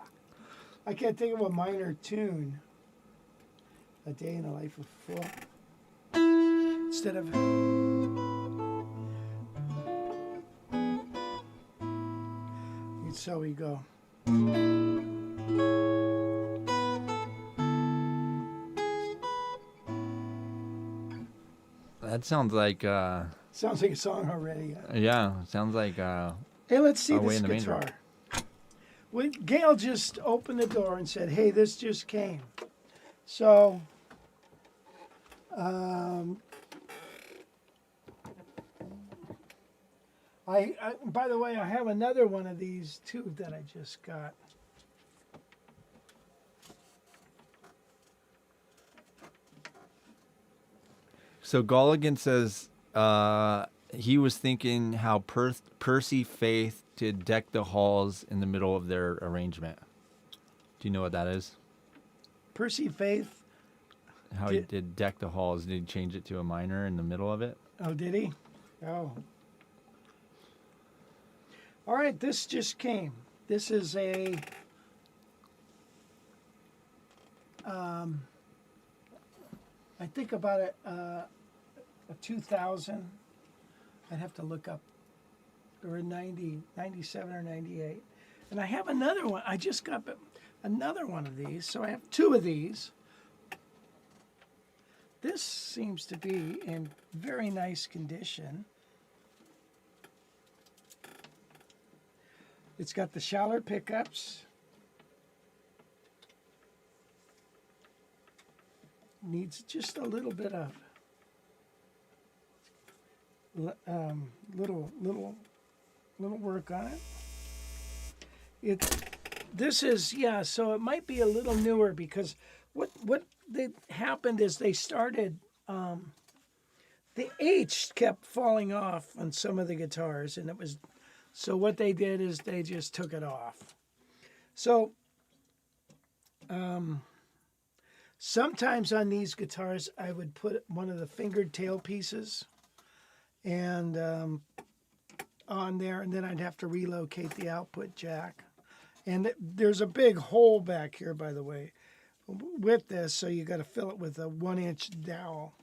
I can't think of a minor tune. A Day in the Life of Four. Instead of. So we go. That sounds like Sounds like a song already. yeah, sounds like Hey, let's see Away this in the Manger. guitar. Gail just opened the door and said, "Hey, this just came." So, by the way, I have another one of these too that I just got. So Gulligan says he was thinking how Percy Faith did Deck the Halls in the middle of their arrangement. Do you know what that is? Percy Faith. How he did Deck the Halls? Did he change it to a minor in the middle of it? Oh, did he? Oh. All right, this just came. This is a I think about a 2000. I'd have to look up, or a 97 or 98. And I have another one. I just got another one of these, so I have two of these. This seems to be in very nice condition. It's got the Schaller pickups. Needs just a little bit of little work on it. This is, yeah, so it might be a little newer because what happened is they started the H kept falling off on some of the guitars, and it was so what they did is they just took it off. So sometimes on these guitars I would put one of the fingered tail pieces and on there, and then I'd have to relocate the output jack. And there's a big hole back here, by the way, with this, so you got to fill it with a 1-inch dowel.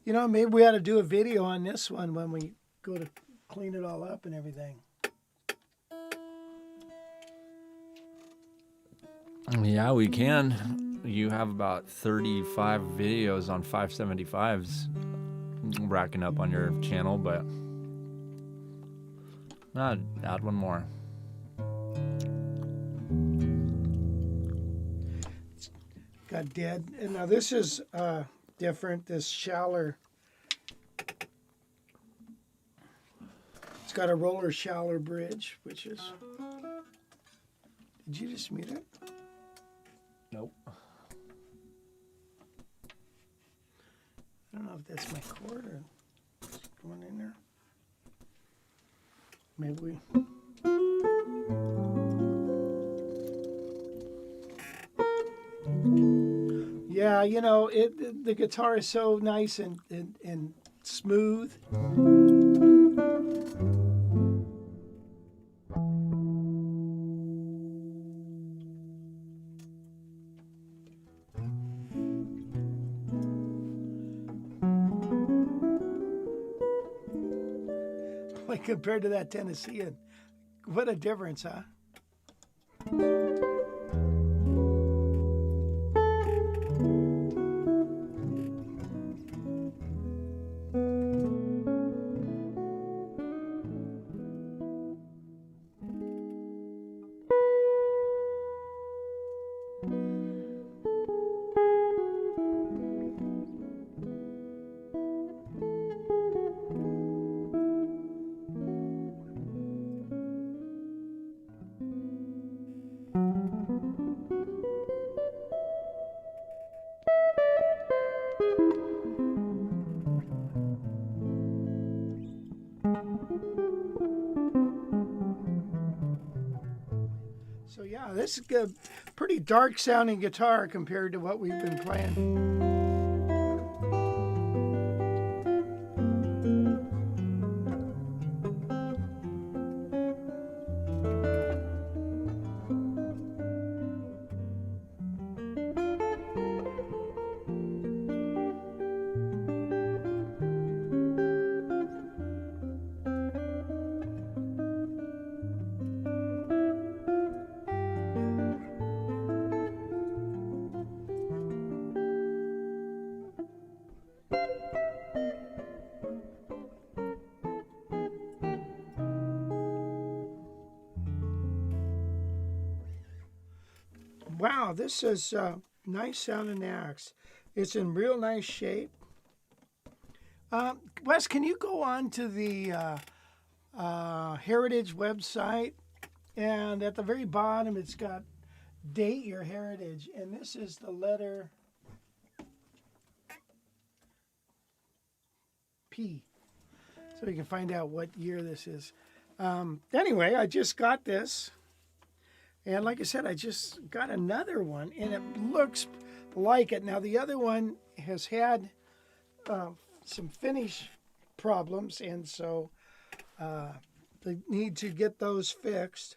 You know, maybe we ought to do a video on this one when we go to clean it all up and everything. Yeah, we can. You have about 35 videos on 575s racking up on your channel, but I'd add one more. Got dead. And now this is different, this Schaller. It's got a roller Schaller bridge, which is... Did you just mute it? Nope. I don't know if that's my cord or it's going in there. Maybe we... Yeah, you know, the guitar is so nice and smooth. Like compared to that Tennessean. What a difference, huh? So yeah, this is a pretty dark sounding guitar compared to what we've been playing. Wow, this is nice sounding axe. It's in real nice shape. Wes, can you go on to the Heritage website? And at the very bottom, it's got date your heritage. And this is the letter P. So you can find out what year this is. Anyway, I just got this. And like I said, I just got another one. And it looks like it. Now, the other one has had some finish problems. And so they need to get those fixed.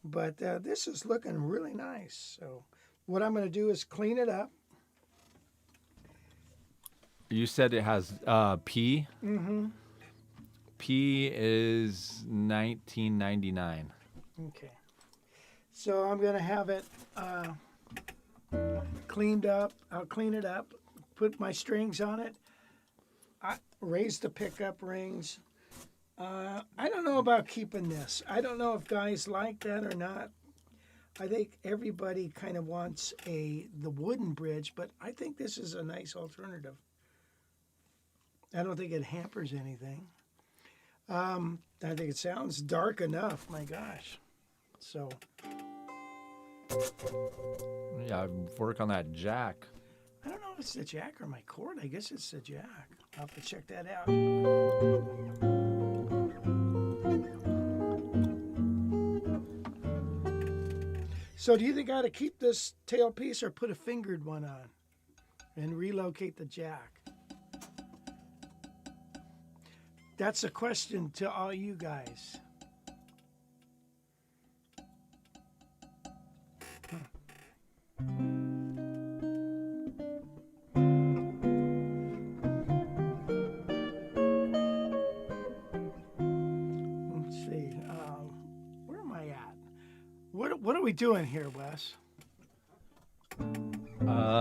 But this is looking really nice. So what I'm going to do is clean it up. You said it has P? Mm-hmm. P is 1999. Okay. So I'm going to have it cleaned up. I'll clean it up, put my strings on it, raise the pickup rings. I don't know about keeping this. I don't know if guys like that or not. I think everybody kind of wants the wooden bridge, but I think this is a nice alternative. I don't think it hampers anything. I think it sounds dark enough. My gosh. So. Yeah, work on that jack. I don't know if it's the jack or my chord. I guess it's the jack. I'll have to check that out. So do you think I ought to keep this tailpiece or put a fingered one on and relocate the jack? That's a question to all you guys. Let's see. Where am I at? What are we doing here, Wes? I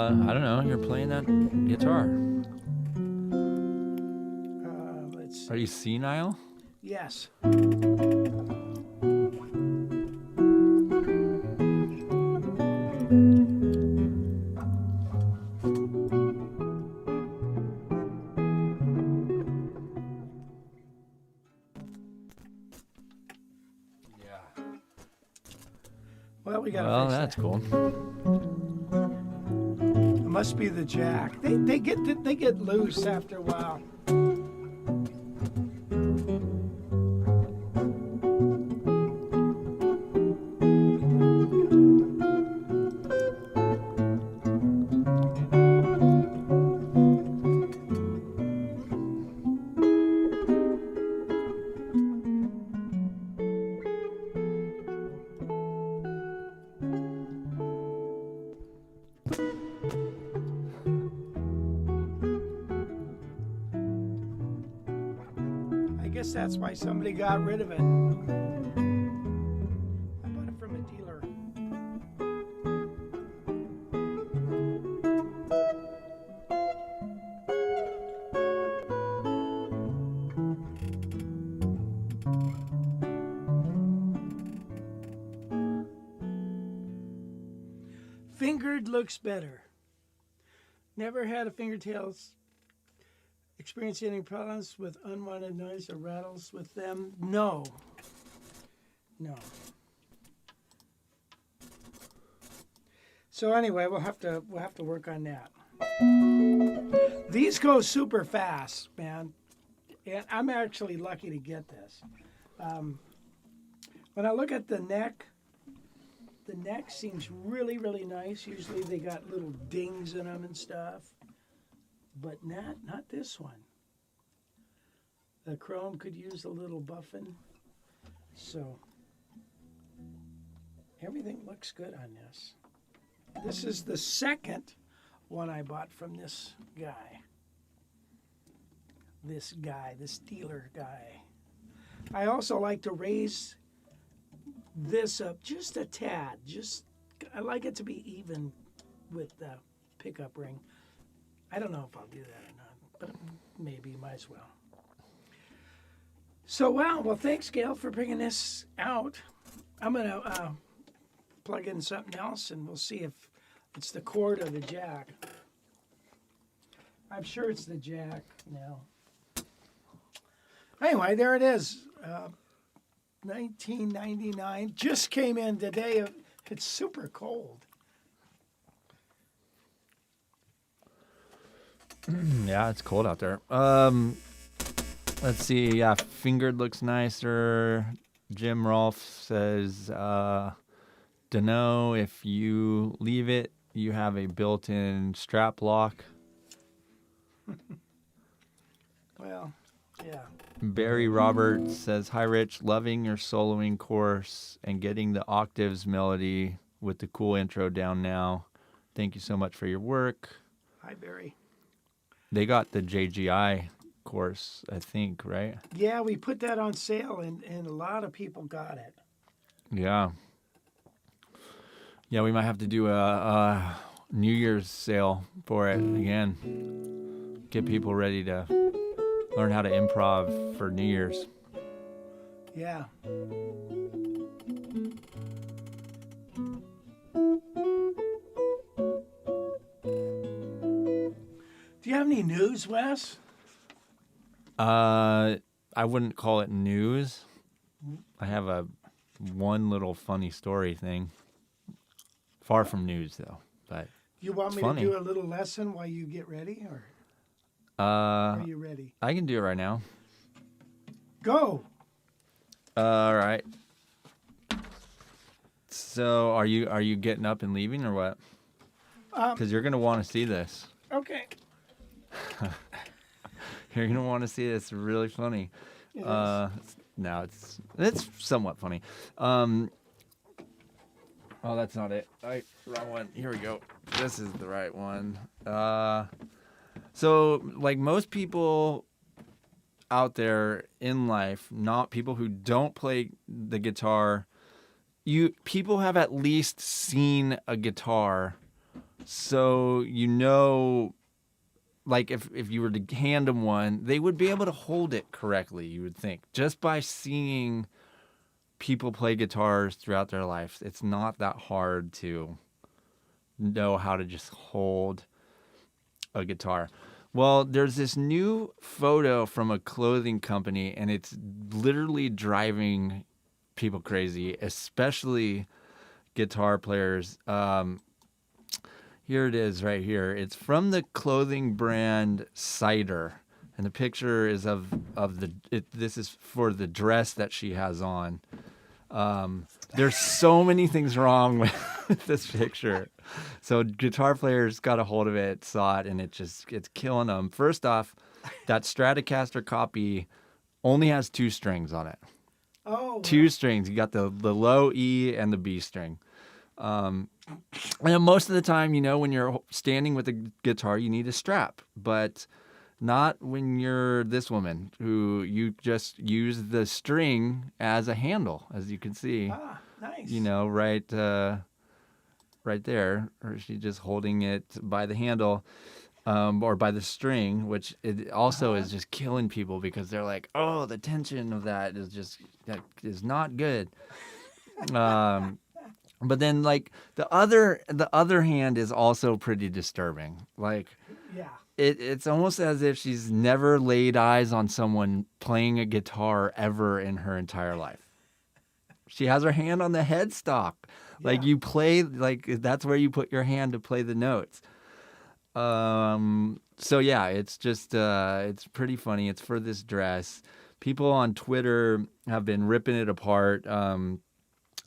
don't know. You're playing that guitar. Let's see. Are you senile? Yes. Well, we gotta Well, fix that's that. cool. It must be the jack. They get loose after a while. I guess that's why somebody got rid of it. I bought it from a dealer. Fingered looks better. Never had a fingertails. Experience any problems with unwanted noise or rattles with them? No. No. So anyway, we'll have to work on that. These go super fast, man. And I'm actually lucky to get this. When I look at the neck seems really, really nice. Usually they got little dings in them and stuff. But not this one. The chrome could use a little buffing. So everything looks good on this. This is the second one I bought from this guy. This dealer guy. I also like to raise this up just a tad. I like it to be even with the pickup ring. I don't know if I'll do that or not, but maybe might as well. So, well, thanks, Gail, for bringing this out. I'm going to plug in something else, and we'll see if it's the cord or the jack. I'm sure it's the jack now. Anyway, there it is. 1999. Just came in today. It's super cold. Yeah, it's cold out there. Let's see. Yeah, fingered looks nicer. Jim Rolfe says, dunno, if you leave it, you have a built-in strap lock. Well, yeah. Barry Roberts says, hi, Rich. Loving your soloing course and getting the octaves melody with the cool intro down now. Thank you so much for your work. Hi, Barry. They got the JGI course, I think, right? Yeah, we put that on sale, and a lot of people got it. Yeah. Yeah, we might have to do a New Year's sale for it again. Get people ready to learn how to improv for New Year's. Yeah. Do you have any news, Wes? I wouldn't call it news. I have one little funny story thing. Far from news, though. But You want it's me funny. to do a little lesson while you get ready, or Uh, are you ready? I can do it right now. Go. All right. So, are you getting up and leaving or what? Because you're gonna want to see this. Okay. You're gonna want to see this. It's really funny. It is. No, it's somewhat funny. Oh, that's not it. Wrong one. Here we go. This is the right one. So, like most people out there in life, not people who don't play the guitar, people have at least seen a guitar. So, like if you were to hand them one, they would be able to hold it correctly, you would think, just by seeing people play guitars throughout their life. It's not that hard to know how to just hold a guitar. Well, there's this new photo from a clothing company, and it's literally driving people crazy, especially guitar players. Here it is right here. It's from the clothing brand Cider, and the picture is this is for the dress that she has on. There's so many things wrong with this picture. So guitar players got a hold of it, saw it, and it's killing them. First off, that Stratocaster copy only has 2 strings on it. Oh. 2 strings. You got the low E and the B string. And most of the time, when you're standing with a guitar, you need a strap, but not when you're this woman who you just use the string as a handle, as you can see. Ah, nice. Right there, or she's just holding it by the handle, or by the string, which it also is just killing people because they're like, oh, the tension of that is not good. But then, like, the other hand is also pretty disturbing. Like, Yeah. it's almost as if she's never laid eyes on someone playing a guitar ever in her entire life. She has her hand on the headstock. Like, Yeah. you play, like, that's where you put your hand to play the notes. So, yeah, it's just, it's pretty funny. It's for this dress. People on Twitter have been ripping it apart,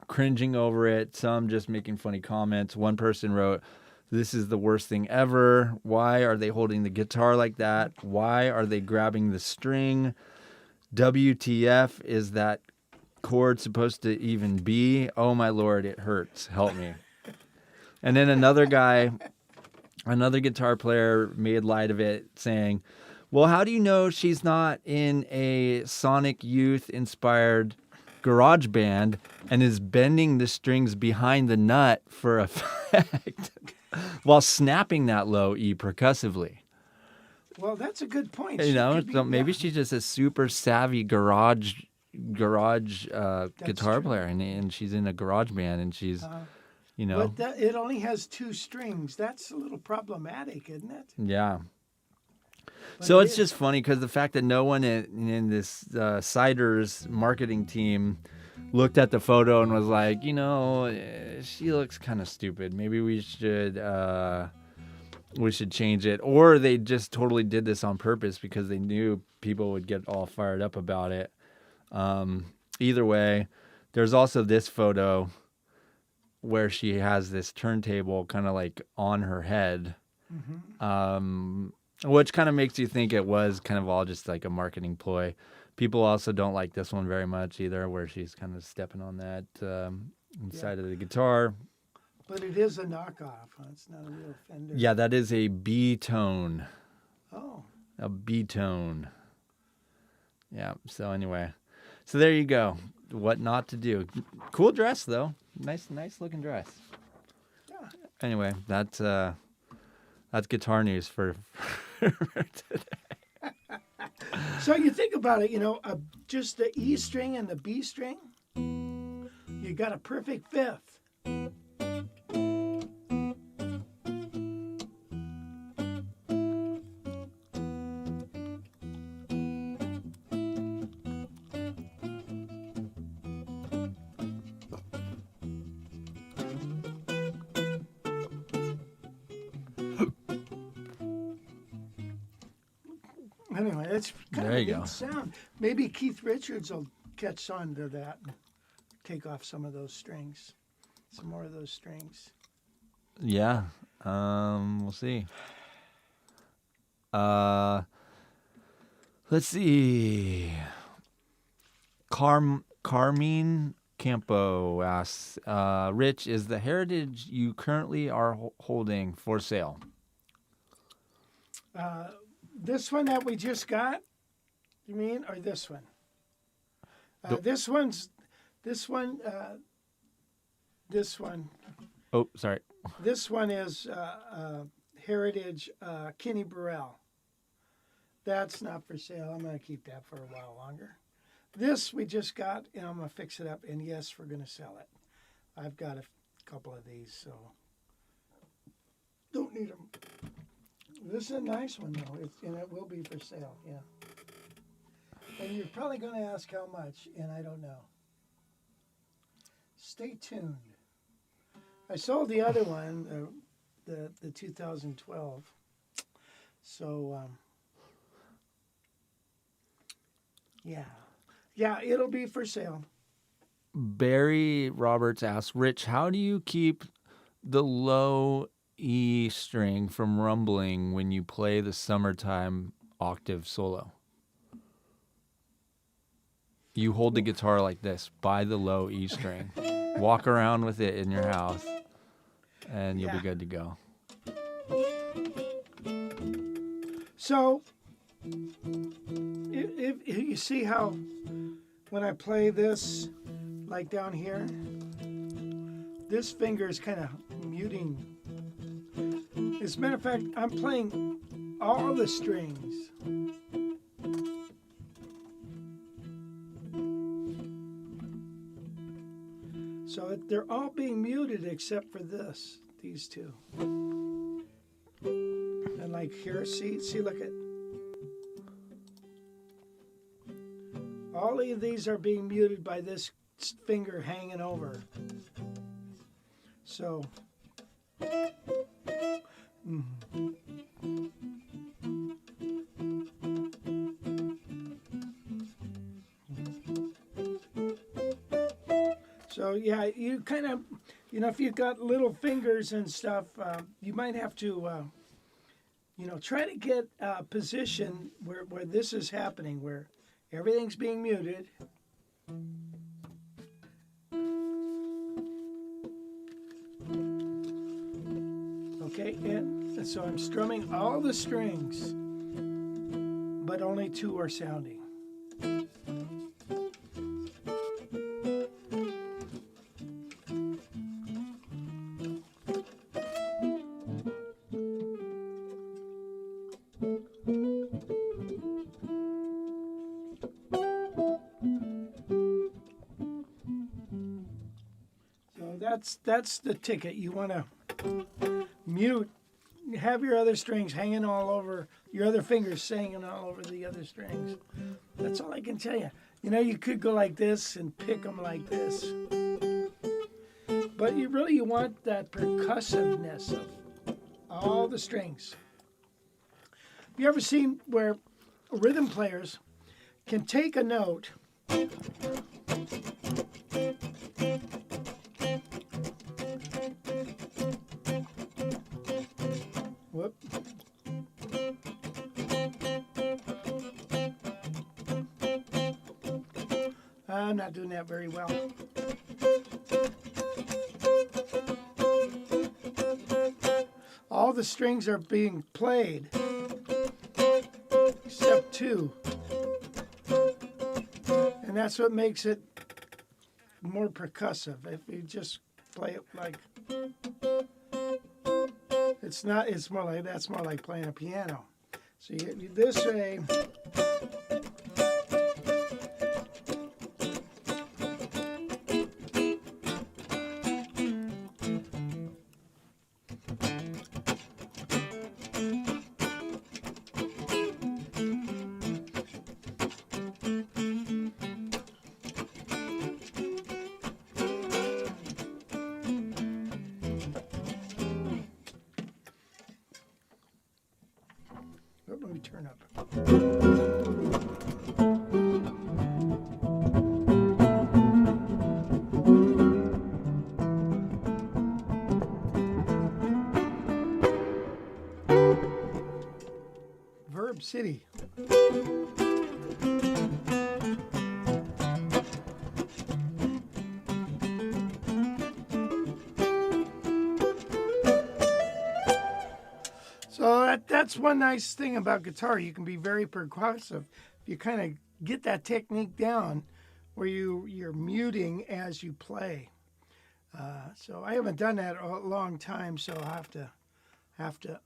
cringing over it, some just making funny comments. One person wrote, "This is the worst thing ever. Why are they holding the guitar like that? Why are they grabbing the string? WTF is that chord supposed to even be? Oh my Lord, it hurts. Help me." And then another guitar player made light of it, saying, "Well, how do you know she's not in a Sonic Youth inspired garage band and is bending the strings behind the nut for effect while snapping that low E percussively?" Well, that's a good point. You She know, could be- so maybe yeah. she's just a super savvy garage guitar player, and she's in a garage band, and she's you know. But it only has 2 strings. That's a little problematic, isn't it? Yeah. But So it it's is. just funny because the fact that no one in this Ciders marketing team looked at the photo and was like, she looks kind of stupid. Maybe we should change it. Or they just totally did this on purpose because they knew people would get all fired up about it. Either way, there's also this photo where she has this turntable kind of like on her head. Which kind of makes you think it was kind of all just like a marketing ploy. People also don't like this one very much either, where she's kind of stepping on that inside of the guitar. But it is a knockoff. Huh? It's not a real Fender. Yeah, that is a B tone. Oh. A B tone. Yeah, so anyway. So there you go. What not to do. Cool dress, though. Nice looking dress. Yeah. Anyway, that's guitar news for today. So you think about it, just the E string and the B string, you got a perfect fifth. Anyway, it's kind There of a you go. neat sound. Maybe Keith Richards will catch on to that and take off some of those strings, some more of those strings. Yeah, we'll see. Let's see. Carmine Campo asks, Rich, is the Heritage you currently are holding for sale? This one that we just got, you mean, or this one? This one. Oh, sorry. This one is Heritage Kenny Burrell. That's not for sale. I'm going to keep that for a while longer. This we just got, and I'm going to fix it up, and yes, we're going to sell it. I've got a couple of these, so don't need them. This is a nice one, though, and it will be for sale, yeah. And you're probably going to ask how much, and I don't know. Stay tuned. I sold the other one, the 2012. So, yeah, it'll be for sale. Barry Roberts asks, Rich, how do you keep the low E string from rumbling when you play the Summertime octave solo? You hold the guitar like this by the low E string. Walk around with it in your house, and you'll be good to go. So, if you see how when I play this, like down here, this finger is kind of muting. As a matter of fact, I'm playing all the strings. So they're all being muted except for these two. And like here, see, look at. All of these are being muted by this finger hanging over. So. So yeah, you kind of, if you've got little fingers and stuff, you might have to, try to get a position where this is happening, where everything's being muted. Okay, and so I'm strumming all the strings, but only 2 are sounding. that's the ticket. You want to mute, have your other strings hanging all over, your other fingers hanging all over the other strings. That's all I can tell you. You know, you could go like this and pick them like this. But you want that percussiveness of all the strings. Have you ever seen where rhythm players can take a note whoop. I'm not doing that very well. All the strings are being played except two. And that's what makes it more percussive. If you just play it like it's not, it's more like that's more like playing a piano. So you this way. Let me turn up. Verb City. So that's one nice thing about guitar. You can be very percussive. If you kind of get that technique down where you're muting as you play. So I haven't done that a long time, so I'll have to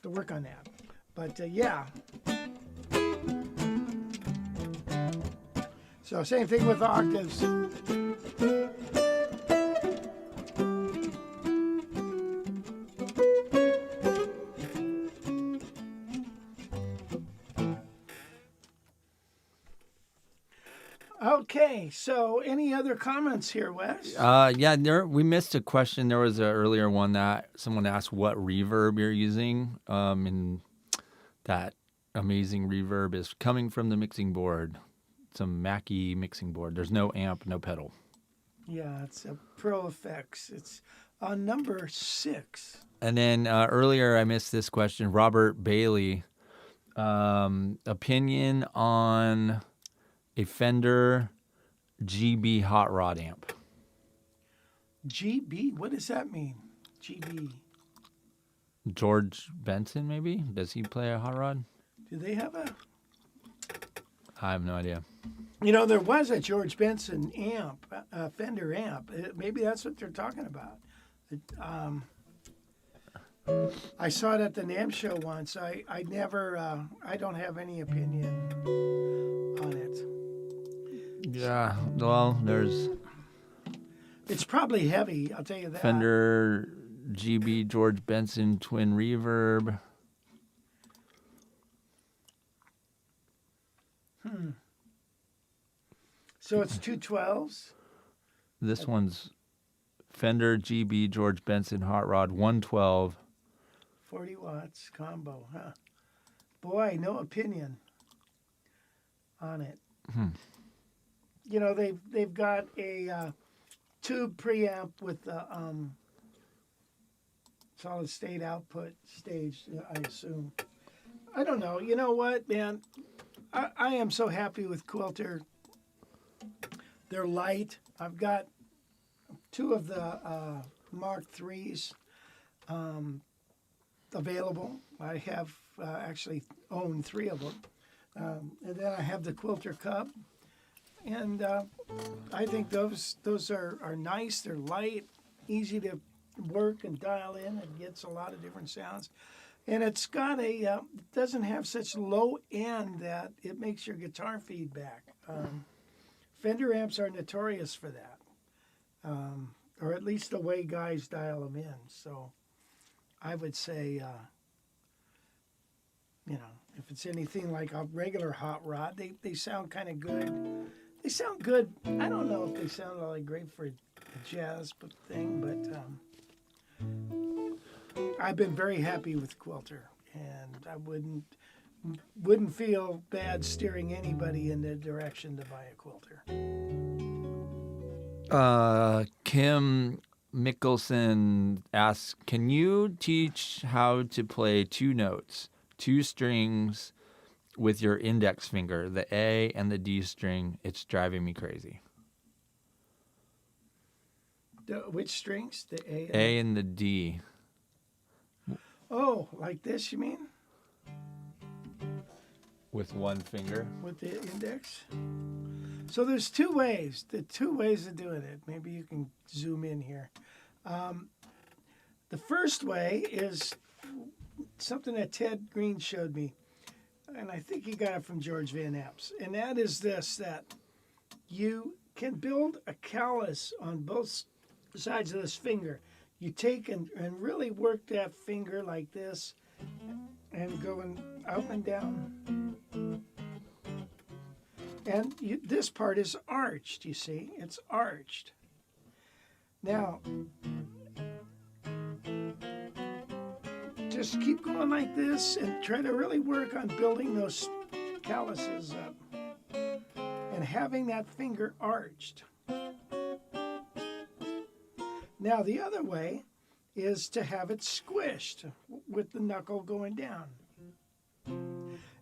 work on that. But yeah. So same thing with the octaves. Okay, so any other comments here, Wes? Yeah, we missed a question. There was an earlier one that someone asked what reverb you're using, and that amazing reverb is coming from the mixing board. It's a Mackie mixing board. There's no amp, no pedal. Yeah, it's a Pro Effects. It's on number 6. And then earlier I missed this question. Robert Bailey, opinion on a Fender GB hot rod amp. GB? What does that mean? GB. George Benson, maybe? Does he play a hot rod? Do they have a... I have no idea. You know, there was a George Benson amp, a Fender amp. Maybe that's what they're talking about. I saw it at the NAMM show once. I never, I don't have any opinion on it. Yeah, well, there's It's probably heavy, I'll tell you that. Fender GB George Benson twin reverb. So it's 212s? This one's Fender GB George Benson hot rod 112. 40 watts combo, huh? Boy, no opinion on it. You know, they've got a tube preamp with the solid state output stage, I assume. I don't know. You know what, man? I am so happy with Quilter. They're light. I've got 2 of the Mark IIIs available. I have actually own 3 of them. And then I have the Quilter Cup. And I think those are nice. They're light, easy to work and dial in. It gets a lot of different sounds. And it's got a, doesn't have such low end that it makes your guitar feedback. Fender amps are notorious for that. or at least the way guys dial them in. So I would say, if it's anything like a regular hot rod, they sound kind of good. They sound good. I don't know if they sound really great for a jazz thing, but I've been very happy with Quilter, and I wouldn't feel bad steering anybody in the direction to buy a Quilter. Kim Mickelson asks, can you teach how to play 2 notes, 2 strings with your index finger, the A and the D string? It's driving me crazy. Which strings? The A? A and the D. Oh, like this, you mean? With one finger? With the index? So there's 2 ways. The 2 ways of doing it. Maybe you can zoom in here. The first way is something that Ted Green showed me, and I think he got it from George Van Apps, and that is this, that you can build a callus on both sides of this finger. You take and really work that finger like this and going up and down. And this part is arched, you see. It's arched. Now, just keep going like this and try to really work on building those calluses up and having that finger arched. Now, the other way is to have it squished with the knuckle going down.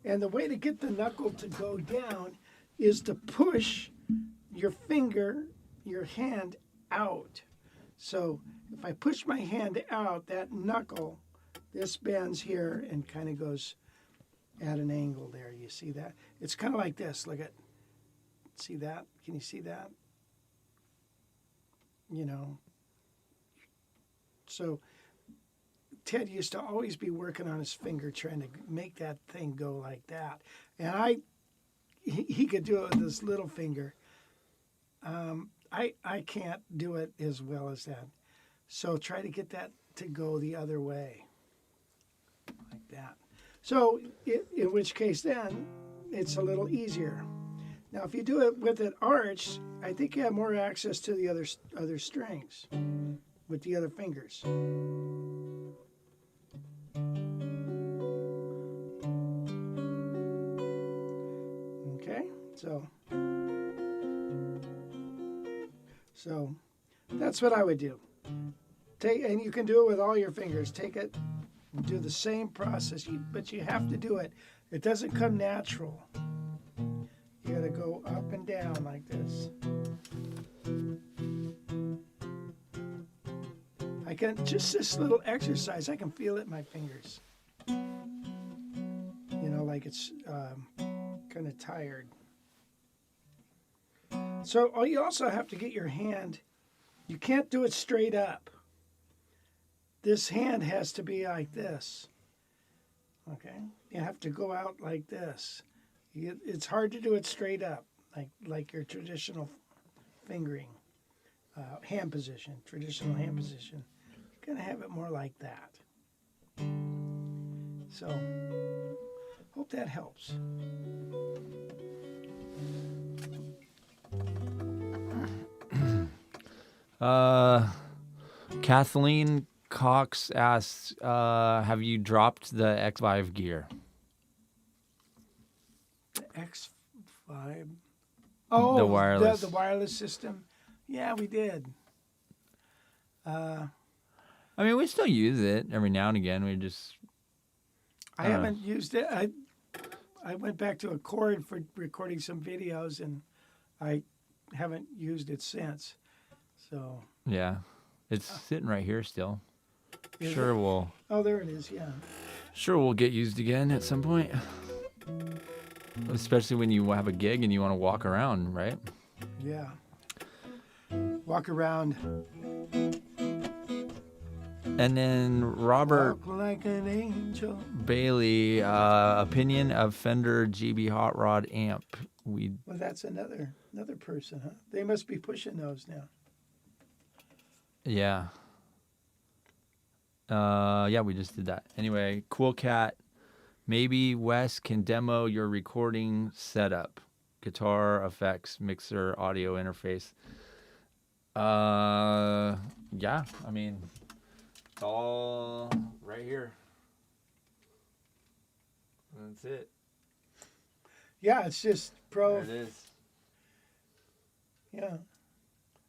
And the way to get the knuckle to go down is to push your finger, your hand out. So if I push my hand out, that knuckle, this bends here and kind of goes at an angle there. You see that? It's kind of like this. Look at, see that? Can you see that? So Ted used to always be working on his finger trying to make that thing go like that. And he could do it with his little finger. I can't do it as well as that. So try to get that to go the other way, like that. So in which case then, it's a little easier. Now if you do it with it arched, I think you have more access to the other strings with the other fingers. Okay, so that's what I would do. And you can do it with all your fingers. Take it, do the same process, but you have to do it. It doesn't come natural. You got to go up and down like this. I can, just this little exercise, I can feel it in my fingers. Like it's kind of tired. So you also have to get your hand, you can't do it straight up. This hand has to be like this. Okay? You have to go out like this. It's hard to do it straight up, like your traditional fingering, hand position, traditional hand position. You're going to have it more like that. So, hope that helps. Kathleen Cox asks, have you dropped the X5 gear? The X5? Oh, the wireless. The wireless system? Yeah, we did. I mean, we still use it every now and again. We just... I haven't used it. I went back to a Chord for recording some videos, and I haven't used it since. So yeah, it's sitting right here still. Is Sure it? we'll... Oh, there it is, yeah. Sure we'll get used again at some point. Especially when you have a gig and you want to walk around, right? Yeah. Walk around. And then Robert Walk like an angel. Bailey, opinion of Fender GB Hot Rod amp. Well, that's another person, huh? They must be pushing those now. Yeah. Yeah, we just did that. Anyway, Cool Cat. Maybe Wes can demo your recording setup, guitar, effects, mixer, audio interface. Yeah, I mean, it's all right here. That's it. Yeah, it's just Pro. There it is. Yeah.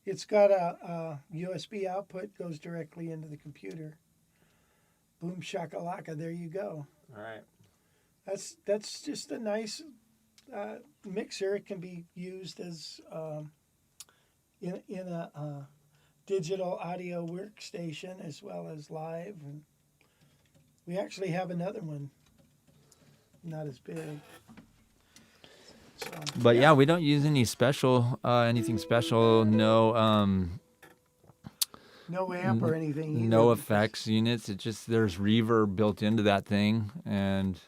It's got a USB output, goes directly into the computer. Boom shakalaka, there you go. All right. That's just a nice mixer. It can be used as in a digital audio workstation as well as live. And we actually have another one, not as big. So, But yeah, we don't use any special, anything special. No, no amp or anything either. no effects units. It just there's reverb built into that thing, and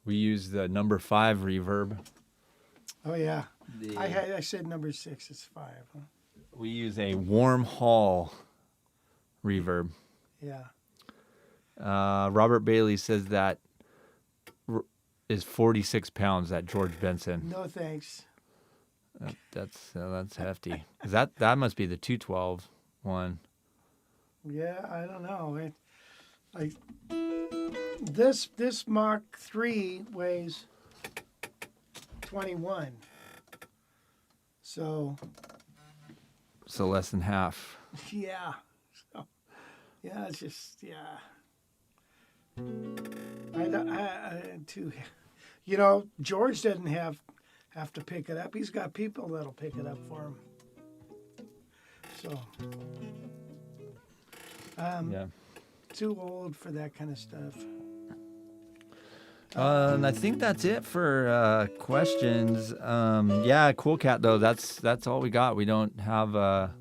we use the number 5 reverb. Oh yeah, I said number 6. It's 5. Huh? We use a warm hall reverb. Yeah. Robert Bailey says that is 46 pounds. That George Benson. No thanks. That's hefty. That must be the 212 one. Yeah, I don't know. This Mach 3 weighs 21. So less than half. yeah. So, yeah, it's just too. You know, George doesn't have to pick it up. He's got people that'll pick it up for him. So, Yeah. too old for that kind of stuff. And I think that's it for questions. Yeah, Cool Cat though. That's all we got. We don't have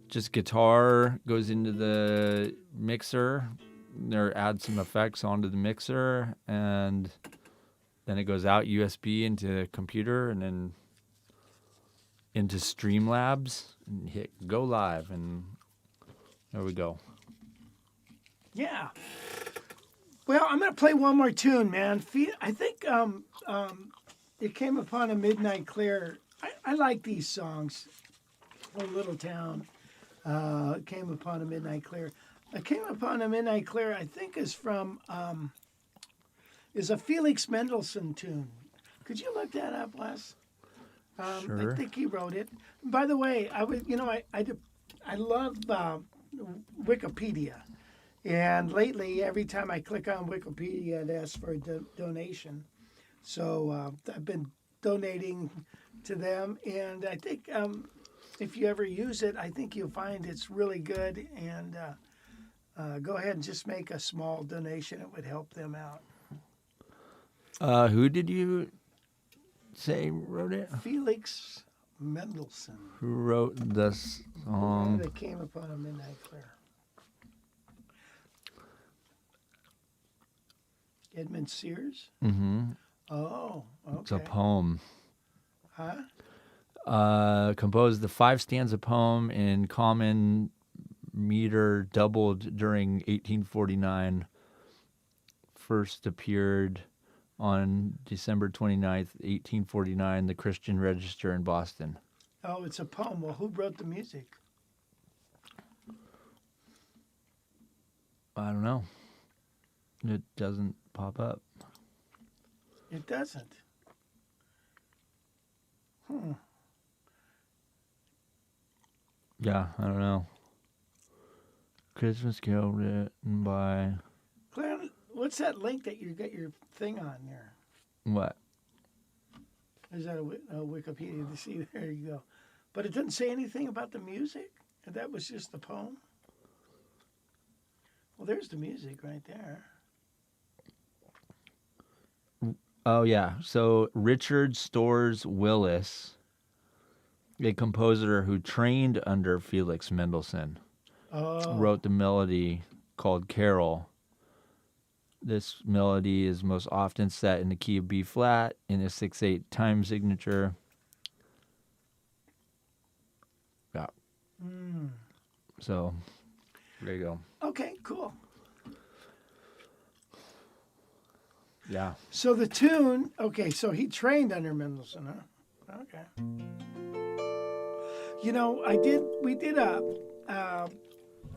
just guitar goes into the mixer. There add some effects onto the mixer, and then it goes out USB into the computer, and then into Streamlabs, and hit go live, and there we go. Yeah. Well, I'm going to play one more tune, man. I think It Came Upon a Midnight Clear. I like these songs. A Little Town. It Came Upon a Midnight Clear. It Came Upon a Midnight Clear, I think, is from, is a Felix Mendelssohn tune. Could you look that up, Les? Sure. I think he wrote it. By the way, I love Wikipedia. And lately, every time I click on Wikipedia, it asks for a donation. So I've been donating to them. And I think if you ever use it, I think you'll find it's really good. And go ahead and just make a small donation. It would help them out. Who did you say wrote it? Felix Mendelssohn. Who wrote this song? That Came Upon a Midnight Clear. Edmund Sears? Mm-hmm. Oh, okay. It's a poem. Huh? Composed the 5-stanza poem in common meter, doubled during 1849. First appeared on December 29th, 1849, the Christian Register in Boston. Oh, it's a poem. Well, who wrote the music? I don't know. It doesn't pop up. It doesn't. Yeah, I don't know. Christmas Carol written by... Claire, what's that link that you got your thing on there? What? Is that a Wikipedia to see? There you go. But it doesn't say anything about the music? And that was just the poem? Well, there's the music right there. Oh, yeah. So Richard Storrs Willis, a composer who trained under Felix Mendelssohn, wrote the melody called Carol. This melody is most often set in the key of B flat in a 6/8 time signature. Yeah. So there you go. Okay, cool. Yeah. So the tune, okay, so he trained under Mendelssohn, huh? Okay. You know, we did a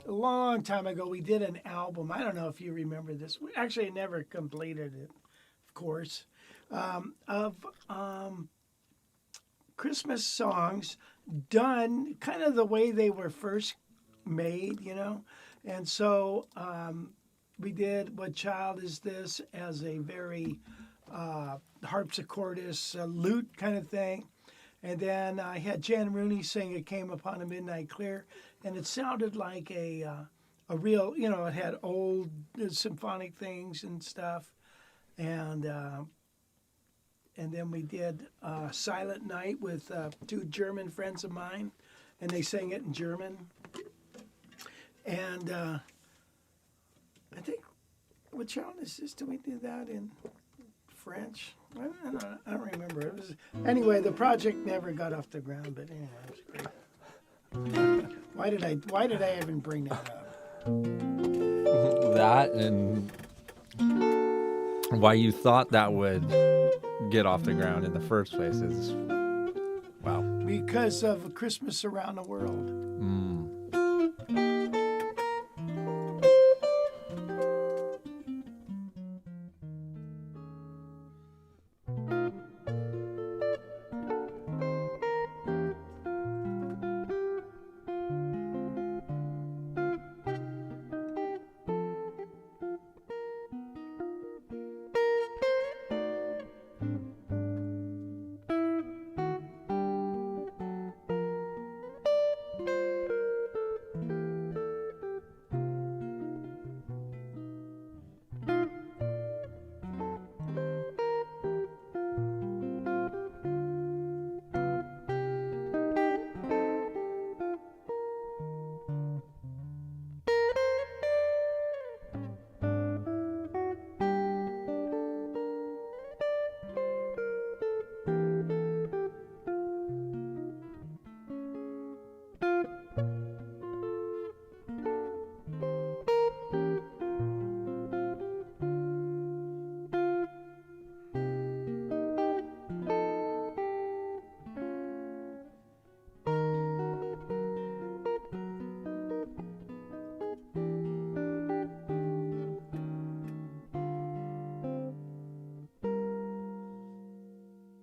long time ago, we did an album. I don't know if you remember this. We actually never completed it, of course, of Christmas songs done kind of the way they were first made, you know? And so we did What Child Is This as a very harpsichordist, lute kind of thing. And then I had Jan Rooney sing It Came Upon a Midnight Clear, and it sounded like a real, you know, it had old symphonic things and stuff. And then we did Silent Night with two German friends of mine, and they sang it in German. And I think, what child is this? Did we do that in French? I don't remember. It was, anyway, the project never got off the ground, but anyway, it was great. Why did I even bring that up? That and why you thought that would get off the ground in the first place is, wow. Because of Christmas Around the World.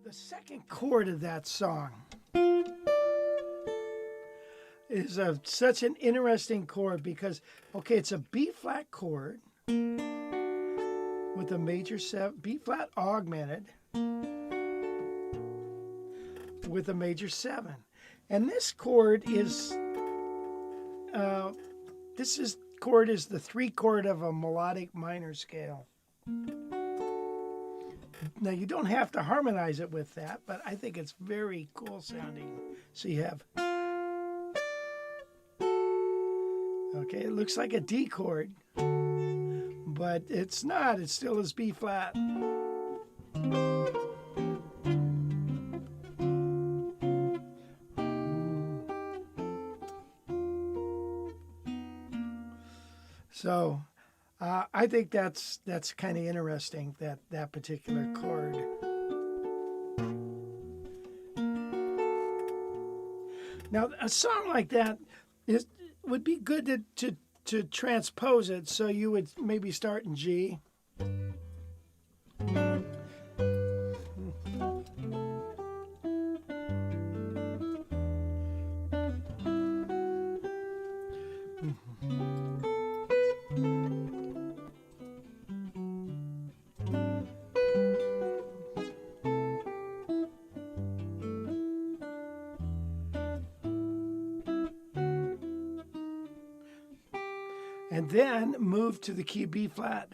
The second chord of that song is such an interesting chord because, okay, it's a B flat chord with a major 7, B flat augmented with a major 7. And this chord is, chord is the 3 chord of a melodic minor scale. Now, you don't have to harmonize it with that, but I think it's very cool sounding. So you have, okay, it looks like a D chord, but it's not. It still is B flat. So I think that's kind of interesting, that particular chord. Now, a song like that would be good to transpose it. So you would maybe start in G. And then move to the key B flat.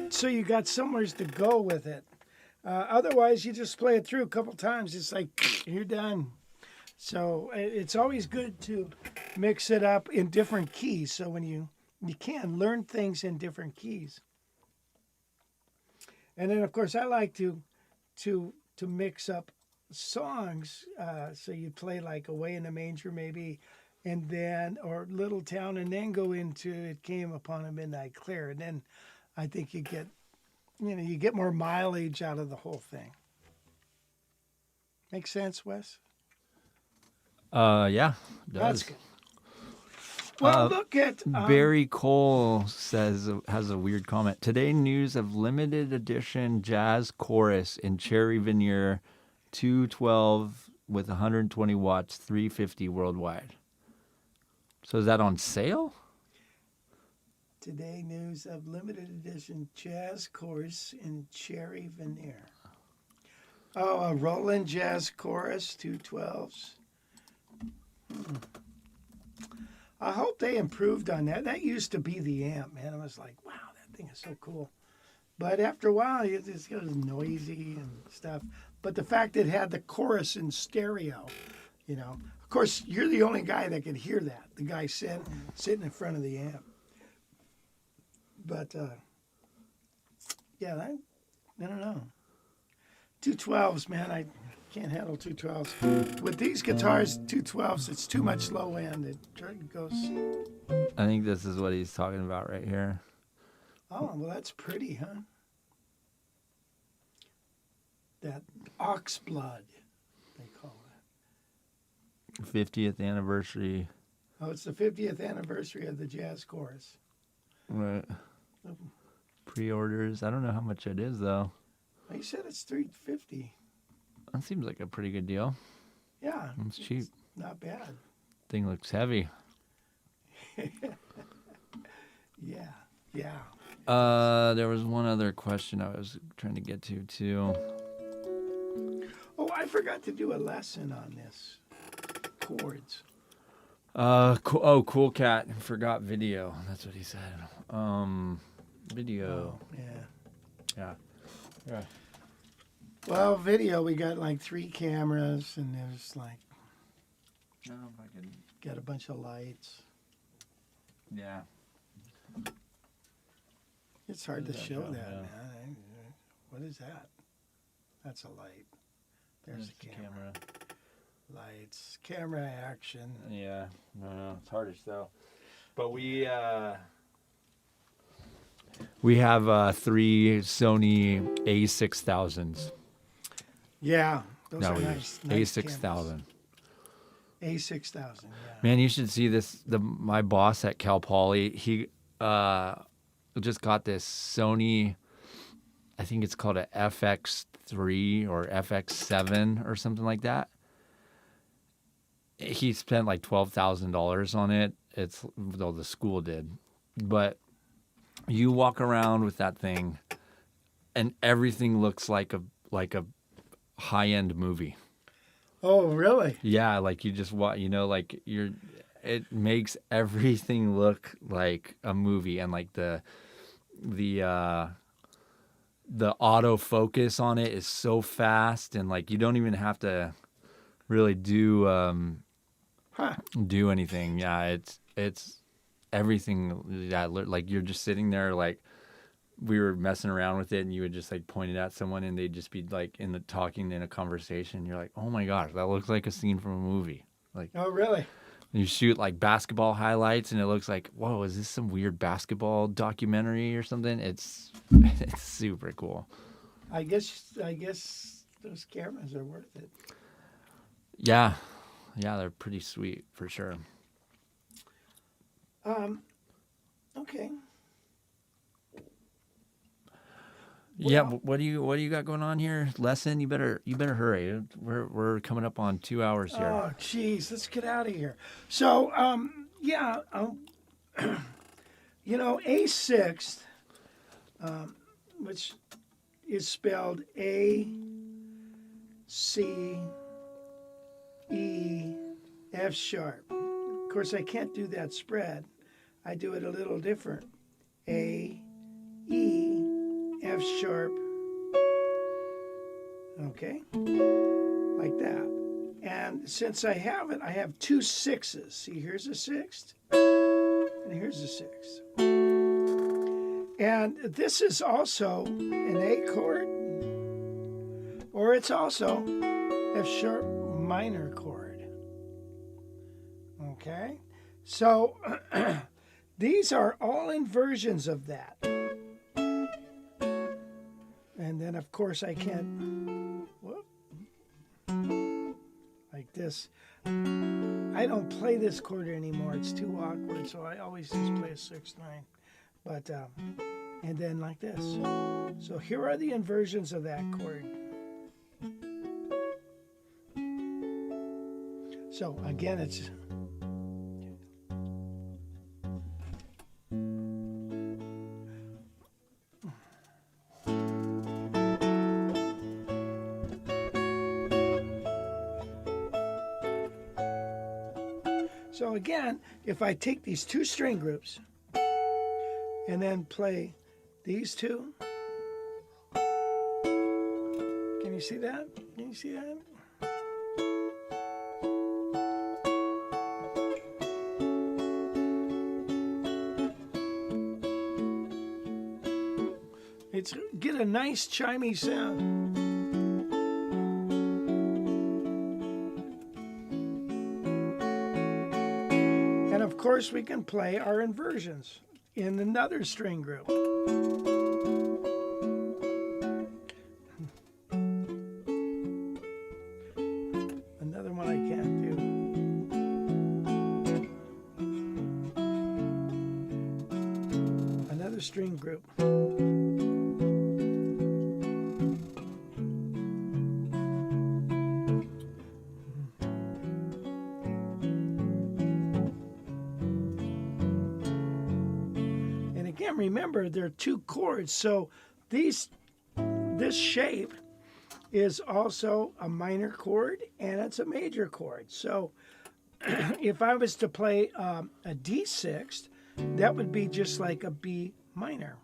So you got somewhere to go with it. Otherwise, you just play it through a couple times. It's like, you're done. So it's always good to mix it up in different keys. So when you can learn things in different keys. And then of course I like to mix up songs. So you play like Away in the Manger maybe, and then or Little Town, and then go into It Came Upon a Midnight Clear, and then I think you get more mileage out of the whole thing. Make sense, Wes? Yeah, it That's does. good. Well, Uh, look at Barry Cole has a weird comment. Today news of limited edition jazz chorus in cherry veneer 212 with 120 watts, 350 worldwide. So is that on sale? Today news of limited edition jazz chorus in cherry veneer. Oh, a Roland jazz chorus, 212s. I hope they improved on that. That used to be the amp, man. I was like, wow, that thing is so cool. But after a while, it just goes noisy and stuff. But the fact it had the chorus in stereo, Of course, you're the only guy that could hear that. The guy sitting in front of the amp. But, yeah, I don't know. 212s, man. I can't handle 212s. With these guitars, 212s, it's too much low end. It goes. I think this is what he's talking about right here. Oh, well, that's pretty, huh? That ox blood, they call it. 50th anniversary. Oh, it's the 50th anniversary of the jazz chorus. Right. Oh. Pre-orders. I don't know how much it is though. He said it's $350. That seems like a pretty good deal. Yeah. It's cheap. Not bad. Thing looks heavy. Yeah. There was one other question I was trying to get to too. Oh, I forgot to do a lesson on this. Chords. Cool Cat forgot video. That's what he said. Video. Oh, yeah. Yeah. Well, video, we got like 3 cameras, and there's like, No, if I can. got a bunch of lights. Yeah. It's hard to What does that show show? that, Yeah. man. What is that? That's a light. There's the camera. Lights. Camera action. Yeah. No, it's hard to show. But we have 3 Sony A6000s. Yeah. Those No, are we nice. use Nice A6000. A6000, yeah. Man, you should see this. My boss at Cal Poly, he just got this Sony. I think it's called a FX3 or FX7 or something like that. He spent like $12,000 on it. Though the school did, but you walk around with that thing, and everything looks like a high-end movie. Oh, really? Yeah, like you just like it makes everything look like a movie, and like the autofocus on it is so fast, and like you don't even have to really do anything. Yeah, it's everything that like you're just sitting there, like we were messing around with it, and you would just like point it at someone, and they'd just be like talking in a conversation. You're like, oh my gosh, that looks like a scene from a movie. Like, Oh, really? you shoot like basketball highlights, and it looks like, whoa, is this some weird basketball documentary or something? It's super cool. I guess those cameras are worth it. Yeah, they're pretty sweet for sure. Okay. Yeah, Well- what do you got going on here? Lesson, you better hurry. We're coming up on 2 hours here. Oh, geez, let's get out of here. So, A6, which is spelled A-C-E-F sharp. Of course, I can't do that spread. I do it a little different. A-E-F sharp. Okay, like that. And since I have it, I have 2 6s. See, here's a 6th, and here's a 6th. And this is also an A chord, or it's also F sharp minor chord. Okay, so these are all inversions of that. And then, of course, I can't, whoop, like this. I don't play this chord anymore. It's too awkward, so I always just play a 6/9. But, and then like this. So here are the inversions of that chord. So again, it's... So again, if I take these two string groups and then play these two, can you see that? Can you see that? It's get a nice chimey sound. And of course we can play our inversions in another string group. Another one I can't do. Another string group. Remember, there are two chords, so this shape is also a minor chord and it's a major chord. So if I was to play a D6, that would be just like a B minor.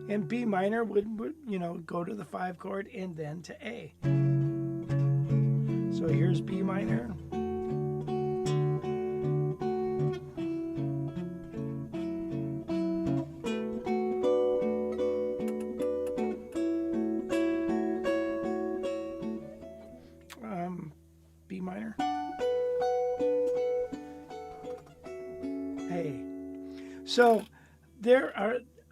And B minor would go to the 5 chord and then to A. So here's B minor. B minor. A. So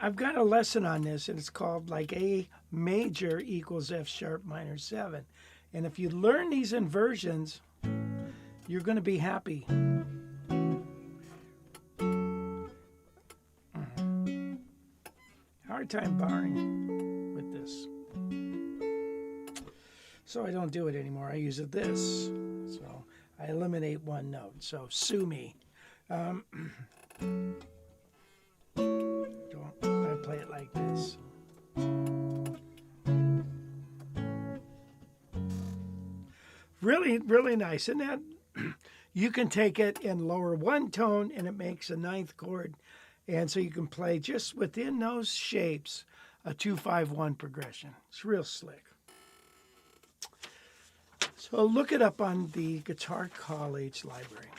I've got a lesson on this, and it's called like A major equals F sharp minor 7. And if you learn these inversions, you're going to be happy. Hard time barring with this. So I don't do it anymore. I use it this. So I eliminate one note. So sue me. I play it like this. Really, really nice. And then you can take it and lower one tone and it makes a 9th chord. And so you can play just within those shapes a 2-5-1 progression. It's real slick. So look it up on the Guitar College Library.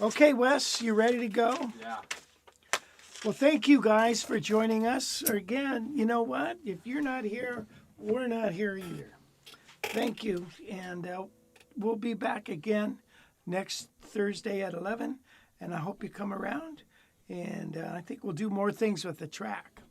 Okay, Wes, you ready to go? Yeah. Well, thank you guys for joining us. Again, you know what? If you're not here, we're not here either. Thank you. And we'll be back again next Thursday at 11. And I hope you come around. And I think we'll do more things with the track.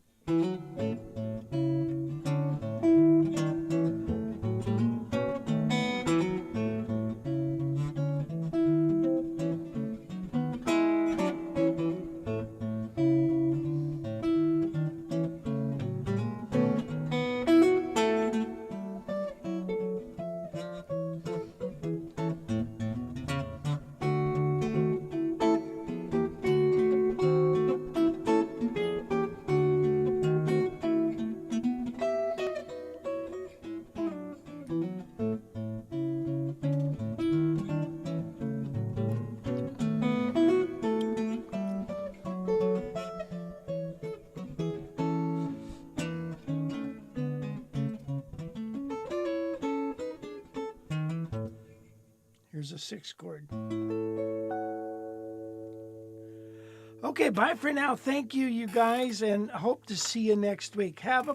Here's a 6 chord. Okay. Okay, bye for now. Thank you, you guys, and hope to see you next week. Have a